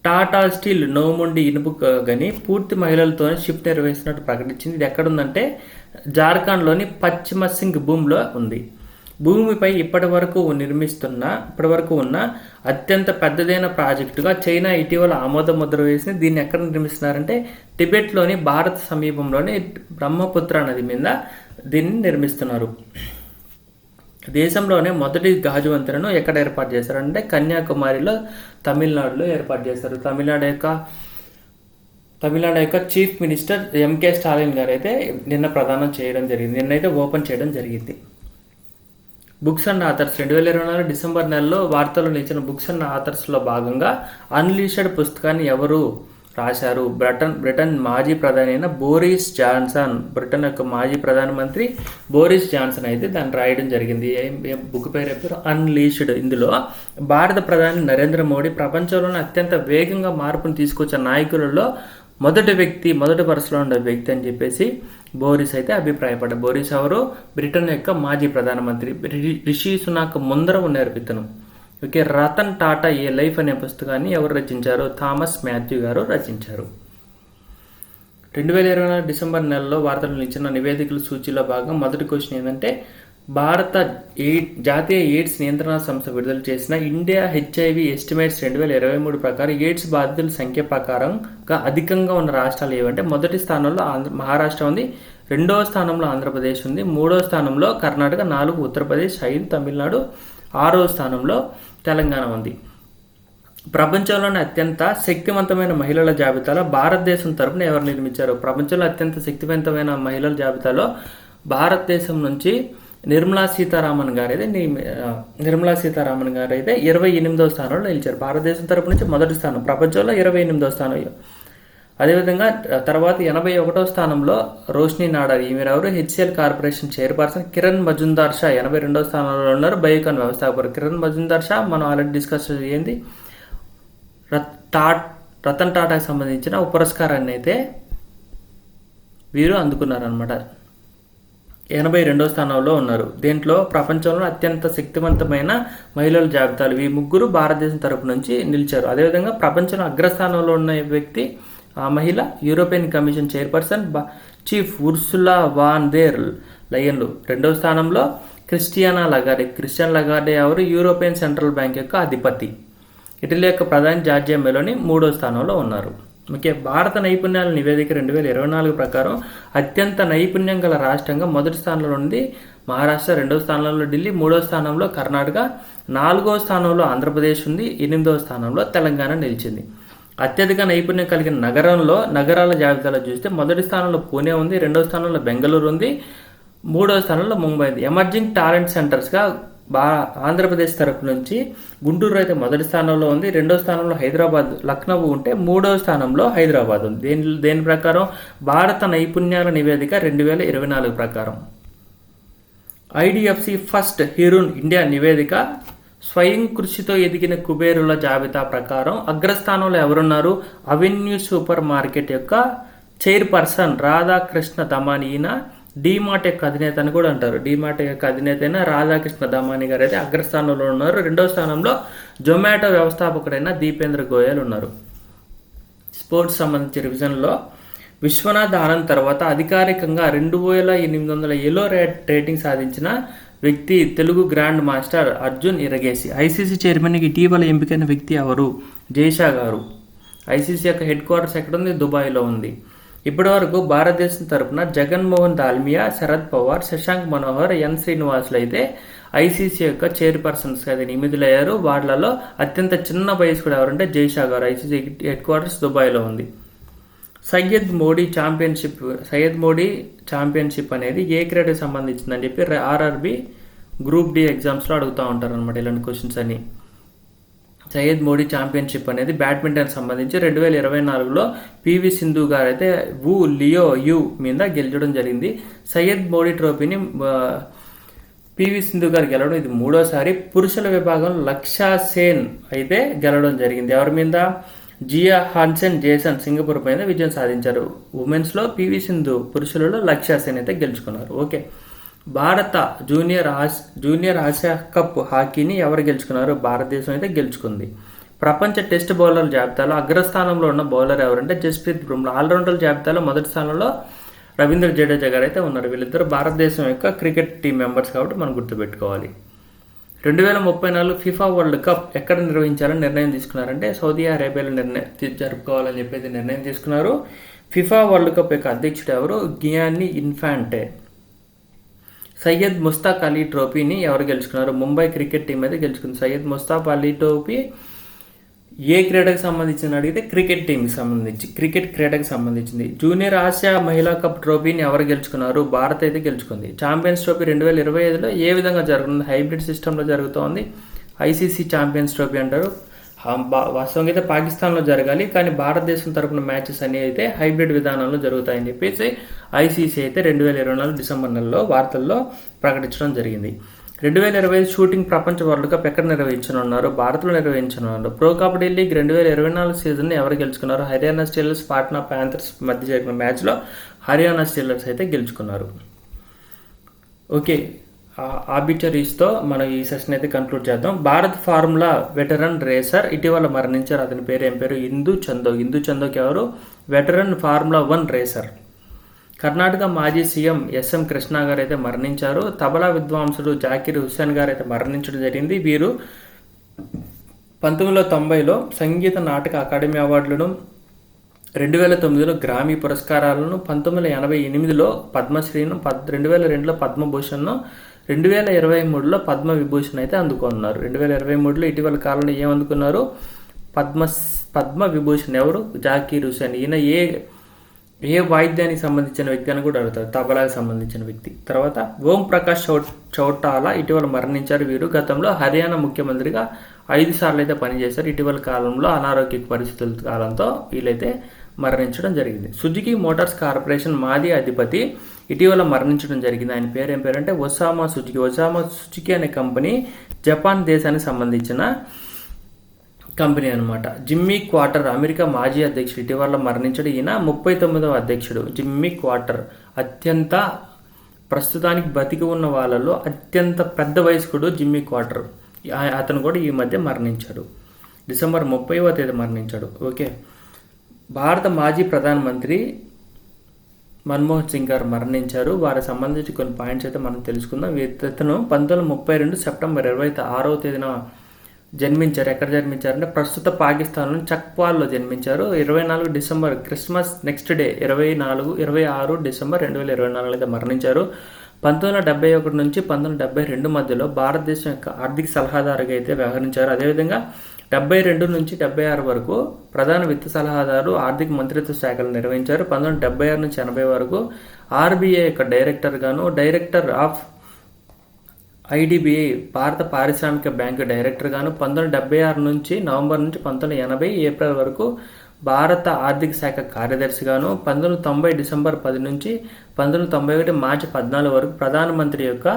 టాటా స్టీల్ నోముండి ఇనుపు గని పూర్తి మహిళలతోనే షిఫ్ట్ నిర్వహిస్తున్నట్టు ప్రకటించింది. ఇది ఎక్కడుందంటే జార్ఖండ్లోని పశ్చిమ సింగ్ భూమిలో ఉంది. భూమిపై ఇప్పటి వరకు ఉన్న అత్యంత పెద్దదైన ప్రాజెక్టుగా చైనా ఇటీవల ఆమోద ముద్ర వేసింది. దీన్ని ఎక్కడ నిర్మిస్తున్నారంటే టిబెట్లోని భారత్ సమీపంలోని బ్రహ్మపుత్ర నది మీద దీన్ని నిర్మిస్తున్నారు. దేశంలోనే మొదటి గాజు వంతెనను ఎక్కడ ఏర్పాటు చేశారంటే కన్యాకుమారిలో, తమిళనాడులో ఏర్పాటు చేస్తారు. తమిళనాడు యొక్క చీఫ్ మినిస్టర్ ఎంకే స్టాలిన్ గారు అయితే నిన్నైతే ఓపెన్ చేయడం జరిగింది. బుక్స్ అండ్ ఆథర్స్ 2024 డిసెంబర్ నెలలో వార్తల్లో నిలిచిన బుక్స్ అండ్ ఆథర్స్లో భాగంగా అన్లీషడ్ పుస్తకాన్ని ఎవరు రాశారు? బ్రిటన్ మాజీ ప్రధాని అయిన బోరిస్ జాన్సన్. బ్రిటన్ యొక్క మాజీ ప్రధానమంత్రి బోరిస్ జాన్సన్ అయితే దాన్ని రాయడం జరిగింది. బుక్ పేరు అన్లీష్డ్. ఇందులో భారత ప్రధాని నరేంద్ర మోడీ ప్రపంచంలోనే అత్యంత వేగంగా మార్పును తీసుకొచ్చే నాయకులలో మొదటి వరుసలో ఉండే వ్యక్తి అని చెప్పేసి బోరిస్ అయితే అభిప్రాయపడ్డారు. బోరిస్ ఎవరు? బ్రిటన్ యొక్క మాజీ ప్రధానమంత్రి. రిషి సునాక్ ముందర ఉన్నారు ఇతను. ఓకే. రతన్ టాటా ఏ లైఫ్ అనే పుస్తకాన్ని ఎవరు రచించారు? థామస్ మాథ్యూ గారు రచించారు. 2024 డిసెంబర్ నెలలో వార్తలు నిలిచిన నివేదికల సూచీలో భాగం మొదటి క్వశ్చన్ ఏంటంటే భారత జాతీయ ఎయిడ్స్ నియంత్రణ సంస్థ విడుదల చేసిన ఇండియా హెచ్ఐవి ఎస్టిమేట్స్ 2023 ప్రకారం ఎయిడ్స్ బాధితుల సంఖ్య ప్రకారంగా అధికంగా ఉన్న రాష్ట్రాలు ఏవంటే మొదటి స్థానంలో మహారాష్ట్ర ఉంది, రెండవ స్థానంలో ఆంధ్రప్రదేశ్ ఉంది, మూడవ స్థానంలో కర్ణాటక, 4 ఉత్తరప్రదేశ్, 5 తమిళనాడు, 6వ స్థానంలో తెలంగాణ ఉంది. ప్రపంచంలోని అత్యంత శక్తివంతమైన మహిళల జాబితాలో భారతదేశం తరపున ఎవరు నిర్మించారు? ప్రపంచంలో అత్యంత శక్తివంతమైన మహిళల జాబితాలో భారతదేశం నుంచి నిర్మలా సీతారామన్ గారు అయితే 28వ స్థానంలో నిలిచారు. భారతదేశం తరపు నుంచి మొదటి స్థానం, ప్రపంచంలో 28వ స్థానం. అదేవిధంగా తర్వాత 81వ స్థానంలో రోష్ని నాడార్. ఈమె ఎవరు? హెచ్సిఎల్ కార్పొరేషన్ చైర్పర్సన్. కిరణ్ మజుందార్ షా 82వ స్థానంలో ఉన్నారు, బయోకాన్ వ్యవస్థాపకులు. కిరణ్ మజుందార్ షా మనం ఆల్రెడీ డిస్కస్ చేయండి. రతన్ టాటాకి సంబంధించిన పురస్కారాన్ని అయితే వీరు అందుకున్నారనమాట. 82వ స్థానంలో ఉన్నారు. దీంట్లో ప్రపంచంలో అత్యంత శక్తివంతమైన మహిళల జాబితాలు ఈ ముగ్గురు భారతదేశం తరపు నుంచి నిలిచారు. అదేవిధంగా ప్రపంచంలో అగ్రస్థానంలో ఉన్న వ్యక్తి ఆ మహిళ European Commission chairperson chief Ursula von der లయన్లు. 2వ స్థానంలో క్రిస్టియన్ లగార్డే ఎవరు? యూరోపియన్ సెంట్రల్ బ్యాంక్ యొక్క అధిపతి. ఇటలీ యొక్క ప్రధాని జార్జియా మెలోని 3వ స్థానంలో ఉన్నారు. ఓకే. భారత నైపుణ్యాల నివేదిక 2024 ప్రకారం అత్యంత నైపుణ్యం గల రాష్ట్రంగా మొదటి స్థానంలో ఉంది మహారాష్ట్ర, 2వ స్థానంలో ఢిల్లీ, 3వ స్థానంలో కర్ణాటక, 4వ స్థానంలో ఆంధ్రప్రదేశ్ ఉంది, 8వ స్థానంలో తెలంగాణ నిలిచింది. అత్యధిక నైపుణ్యం కలిగిన నగరాల జాబితాలో చూస్తే మొదటి స్థానంలో పూణే ఉంది, 2వ స్థానంలో బెంగళూరు ఉంది, 3వ స్థానంలో ముంబై ఉంది. ఎమర్జింగ్ టాలెంట్ సెంటర్స్గా ఆంధ్రప్రదేశ్ తరపు నుంచి గుంటూరు అయితే మొదటి స్థానంలో ఉంది, 2వ స్థానంలో హైదరాబాద్, లక్నో ఉంటే 3వ స్థానంలో హైదరాబాద్ ఉంది. దేని ప్రకారం? భారత నైపుణ్యాల నివేదిక 2024 ప్రకారం. ఐడిఎఫ్సి ఫస్ట్ హీరోన్ ఇండియా నివేదిక స్వయం కృషితో ఎదిగిన కుబేరుల జాబితా ప్రకారం అగ్రస్థానంలో ఎవరున్నారు? అవెన్యూ సూపర్ మార్కెట్ యొక్క చైర్పర్సన్ రాధాకృష్ణ దమాని. ఈయన డీమార్ట్ యొక్క అధినేత అని కూడా అంటారు. డీమార్ట్ యొక్క అధినేత అయిన రాధాకృష్ణ దమాని గారు అయితే అగ్రస్థానంలో ఉన్నారు. 2వ స్థానంలో జొమాటో వ్యవస్థాపకుడైన దీపేంద్ర గోయల్ ఉన్నారు. స్పోర్ట్స్ సంబంధించిన రివిజన్లో విశ్వనాథ్ ఆనంద్ తర్వాత అధికారికంగా 2800 ఎలో రేటింగ్ సాధించిన వ్యక్తి Telugu grand master Arjun Erigaisi. ICC చైర్మన్కి ఇటీవల ఎంపికైన వ్యక్తి ఎవరు? జైషా గారు. ఐసీసీ యొక్క హెడ్ క్వార్టర్స్ ఎక్కడ ఉంది? దుబాయ్లో ఉంది. ఇప్పటి వరకు భారతదేశం తరపున జగన్మోహన్ దాల్మియా, శరద్ పవార్, శశాంక్ మనోహర్, ఎన్ శ్రీనివాసులు అయితే ఐసీసీ యొక్క చైర్పర్సన్స్ అయితే నియమితులయ్యారు. వాళ్ళలో అత్యంత చిన్న వయస్కుడు ఎవరంటే జైషా గారు. ఐసీసీ హెడ్ క్వార్టర్స్ దుబాయ్లో ఉంది. సయ్యద్ మోడీ ఛాంపియన్షిప్ అనేది ఏ గ్రేడ్కి సంబంధించిందని చెప్పి ఆర్ఆర్బి గ్రూప్ డి ఎగ్జామ్స్లో అడుగుతూ ఉంటారు అనమాట ఇలాంటి క్వశ్చన్స్ అని. సయ్యద్ మోడీ ఛాంపియన్షిప్ అనేది బ్యాడ్మింటన్ సంబంధించి 2024లో పివి సింధు గారు అయితే లియో యు మీద గెలిచడం జరిగింది. సయ్యద్ మోడీ ట్రోఫీని పివి సింధు గారు గెలవడం ఇది 3వసారి. పురుషుల విభాగంలో లక్ష్య సేన్ అయితే గెలవడం జరిగింది. ఎవరి మీద? జియా హాన్సెన్ జేసన్ సింగపూర్ పైన విజయం సాధించారు. ఉమెన్స్లో పివి సింధు, పురుషులలో లక్ష్య సేన్ అయితే గెలుచుకున్నారు. ఓకే. భారత జూనియర్ ఆసియా కప్ హాకీని ఎవరు గెలుచుకున్నారు? భారతదేశం అయితే గెలుచుకుంది. ప్రపంచ టెస్ట్ బౌలర్ల జాబితాలో అగ్రస్థానంలో ఉన్న బౌలర్ ఎవరంటే జస్ప్రీత్ బుమ్రా. ఆల్రౌండర్ల జాబితాలో మొదటి స్థానంలో రవీంద్ర జడేజా గారు అయితే ఉన్నారు. వీళ్ళిద్దరు భారతదేశం యొక్క క్రికెట్ టీం మెంబర్స్ కాబట్టి మనం గుర్తుపెట్టుకోవాలి. 2034 ఫిఫా వరల్డ్ కప్ ఎక్కడ నిర్వహించాలని నిర్ణయం తీసుకున్నారంటే సౌదీ అరేబియాలో జరుపుకోవాలని చెప్పేసి నిర్ణయం తీసుకున్నారు. ఫిఫా వరల్డ్ కప్ యొక్క అధ్యక్షుడు ఎవరు? గియానీ ఇన్ఫాంటే. సయ్యద్ ముస్తాక్ అలీ ట్రోఫీని ఎవరు గెలుచుకున్నారు? ముంబై క్రికెట్ టీం అయితే గెలుచుకుంది. సయ్యద్ ముస్తాక్ అలీ ట్రోఫీ ఏ క్రీడకు సంబంధించింది అడిగితే క్రికెట్ టీంకి సంబంధించి క్రికెట్ క్రీడకు సంబంధించింది. జూనియర్ ఆసియా మహిళా కప్ ట్రోఫీని ఎవరు గెలుచుకున్నారు? భారత్ అయితే గెలుచుకుంది. ఛాంపియన్స్ ట్రోఫీ 2025లో ఏ విధంగా జరుగుతుంది? హైబ్రిడ్ సిస్టంలో జరుగుతోంది. ఐసీసీ ఛాంపియన్స్ ట్రోఫీ అంటారు. వాస్తవంగా అయితే పాకిస్తాన్లో జరగాలి, కానీ భారతదేశం తరపున మ్యాచెస్ అనేవి అయితే హైబ్రిడ్ విధానంలో జరుగుతాయని చెప్పేసి ఐసీసీ అయితే 2024 డిసెంబర్ నెలలో వార్తల్లో ప్రకటించడం జరిగింది. 2025 షూటింగ్ ప్రపంచ వరల్డ్ కప్ ఎక్కడ నిర్వహించనున్నారు? భారత్లో నిర్వహించనున్నారు. ప్రో కబడ్డీ లీగ్ 2024 సీజన్ని ఎవరు గెలుచుకున్నారు? హర్యానా స్టీలర్స్ పాట్నా ప్యాంథర్స్ మధ్య జరిగిన మ్యాచ్లో హర్యానా స్టీలర్స్ అయితే గెలుచుకున్నారు. ఓకే, ఆర్బిటరీస్తో మనం ఈ సెషన్ అయితే కంక్లూడ్ చేద్దాం. భారత్ ఫార్ములా వెటరన్ రేసర్ ఇటీవల మరణించారు. అతని పేరు ఏం పేరు? ఇందు చందోక్ ఎవరు? Veteran formula 1 racer. కర్ణాటక మాజీ సీఎం ఎస్ఎం కృష్ణ గారు అయితే మరణించారు. తబలా విద్వాంసుడు జాకిర్ హుస్సేన్ గారు అయితే మరణించడం జరిగింది. వీరు 1990లో సంగీత నాటక అకాడమీ అవార్డులను, 2009లో గ్రామీ పురస్కారాలను, 1988లో పద్మశ్రీను, 2002లో పద్మభూషణ్ను, 2023లో పద్మవిభూషణ్ అయితే అందుకున్నారు. 2023లో ఇటీవల కాలంలో ఏం అందుకున్నారు? పద్మ విభూషణ్. ఎవరు? జాకీర్ హుస్సేన్. ఈయన ఏ వాయిద్యానికి సంబంధించిన వ్యక్తి అని కూడా అడుగుతారు. తబలాకి సంబంధించిన వ్యక్తి. తర్వాత ఓం ప్రకాష్ చౌటాలా ఇటీవల మరణించారు. వీరు గతంలో హర్యానా ముఖ్యమంత్రిగా 5 సార్లు అయితే పనిచేశారు. ఇటీవల కాలంలో అనారోగ్య పరిస్థితుల కాలంతో వీళ్ళైతే మరణించడం జరిగింది. సుజుకి మోటార్స్ కార్పొరేషన్ మాజీ అధిపతి ఇటీవల మరణించడం జరిగింది. ఆయన పేరు ఏం పేరంటే ఒసామా సుజుకి అనే కంపెనీ జపాన్ దేశానికి సంబంధించిన కంపెనీ అనమాట. జిమ్మీ క్వార్టర్ అమెరికా మాజీ అధ్యక్షుడు ఇటీవల మరణించడం. ఈయన 39వ అధ్యక్షుడు. జిమ్మీ క్వార్టర్ అత్యంత ప్రస్తుతానికి బతికి ఉన్న వాళ్ళలో అత్యంత పెద్ద వయస్కుడు జిమ్మీ క్వార్టర్. అతను కూడా ఈ మధ్య మరణించాడు. డిసెంబర్ 30వ తేదీ మరణించాడు. ఓకే, భారత మాజీ ప్రధానమంత్రి మన్మోహన్ సింగ్ గారు మరణించారు. వారికి సంబంధించి కొన్ని పాయింట్స్ అయితే మనం తెలుసుకుందాం. ఇతను 1932 సెప్టెంబర్ 26వ తేదీన జన్మించారు. ఎక్కడ జన్మించారంటే ప్రస్తుత పాకిస్తాన్లోని చక్వాల్లో జన్మించారు. 24 December Christmas next day 26 December 2024 అయితే మరణించారు. 1971 నుంచి 1972 మధ్యలో భారతదేశం యొక్క ఆర్థిక సలహాదారుగా అయితే వ్యవహరించారు. అదేవిధంగా 72 నుంచి 76 వరకు ప్రధాన విత్త సలహాదారు ఆర్థిక మంత్రిత్వ శాఖలు నిర్వహించారు. 1976 నుంచి 80 వరకు ఆర్బీఐ యొక్క డైరెక్టర్ గాను, డైరెక్టర్ ఆఫ్ ఐడిబిఐ భారత పారిశ్రామిక బ్యాంకు డైరెక్టర్ గాను, 1976 నుంచి నవంబర్ నుంచి 1980 ఏప్రిల్ వరకు భారత ఆర్థిక శాఖ కార్యదర్శిగాను, 1990 డిసెంబర్ 10 నుంచి 1991 మార్చి 14 వరకు ప్రధానమంత్రి యొక్క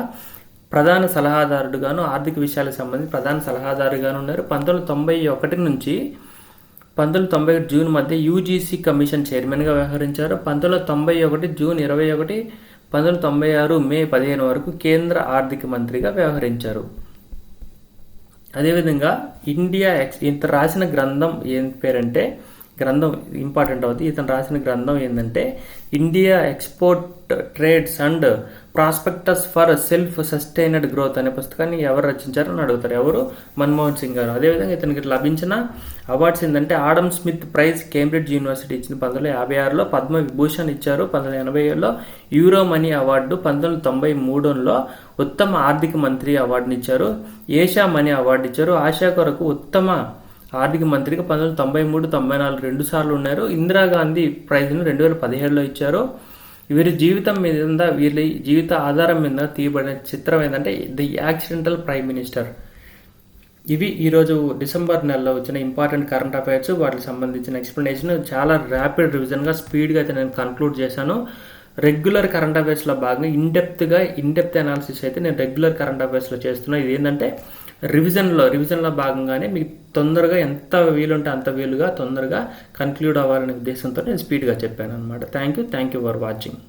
ప్రధాన సలహాదారుడుగాను, ఆర్థిక విషయాలకు సంబంధించి ప్రధాన సలహాదారుగాను ఉన్నారు. 1991 నుంచి 1991 జూన్ మధ్య యూజీసీ కమిషన్ చైర్మన్గా వ్యవహరించారు. 1991 జూన్ 21, 1996 మే 15 వరకు కేంద్ర ఆర్థిక మంత్రిగా వ్యవహరించారు. అదేవిధంగా ఇంత రాసిన గ్రంథం ఏం పేరంటే, గ్రంథం ఇంపార్టెంట్ అవుతుంది. ఇతను రాసిన గ్రంథం ఏంటంటే India export trades and prospectus for self sustained growth అనే పుస్తకాన్ని ఎవరు రచించారని అడుగుతారు. ఎవరు? మన్మోహన్ సింగ్ గారు. అదేవిధంగా ఇతనికి లభించిన అవార్డ్స్ ఏంటంటే Adam Smith prize Cambridge university ఇచ్చింది 1956లో, పద్మ విభూషణ్ ఇచ్చారు 1987లో, యూరో మనీ అవార్డు 1993లో ఉత్తమ ఆర్థిక మంత్రి అవార్డుని ఇచ్చారు, ఏషియా మనీ అవార్డు ఇచ్చారు, ఆసియా కొరకు ఉత్తమ ఆర్థిక మంత్రిగా 1993, 94 2 సార్లు ఉన్నారు. ఇందిరాగాంధీ ప్రైజ్ను 2017లో ఇచ్చారు. వీరి జీవితం మీద, వీరి జీవిత ఆధారం మీద తీయబడిన చిత్రం ఏంటంటే ది యాక్సిడెంటల్ ప్రైమ్ మినిస్టర్. ఇవి ఈరోజు డిసెంబర్ నెలలో వచ్చిన ఇంపార్టెంట్ కరెంట్ అఫైర్స్, వాటికి సంబంధించిన ఎక్స్ప్లెనేషన్. చాలా ర్యాపిడ్ రివిజన్గా స్పీడ్గా అయితే నేను కన్క్లూడ్ చేశాను. రెగ్యులర్ కరెంట్ అఫైర్స్లో భాగంగా ఇన్డెప్త్ అనాలిసిస్ అయితే నేను రెగ్యులర్ కరెంట్ అఫైర్స్లో చేస్తున్నాను. ఇది ఏంటంటే రివిజన్లో భాగంగానే మీకు తొందరగా ఎంత వీలుంటే అంత వీలుగా తొందరగా కన్క్లూడ్ అవ్వాలనే ఉద్దేశంతో నేను స్పీడ్గా చెప్పాను అనమాట. Thank you for watching.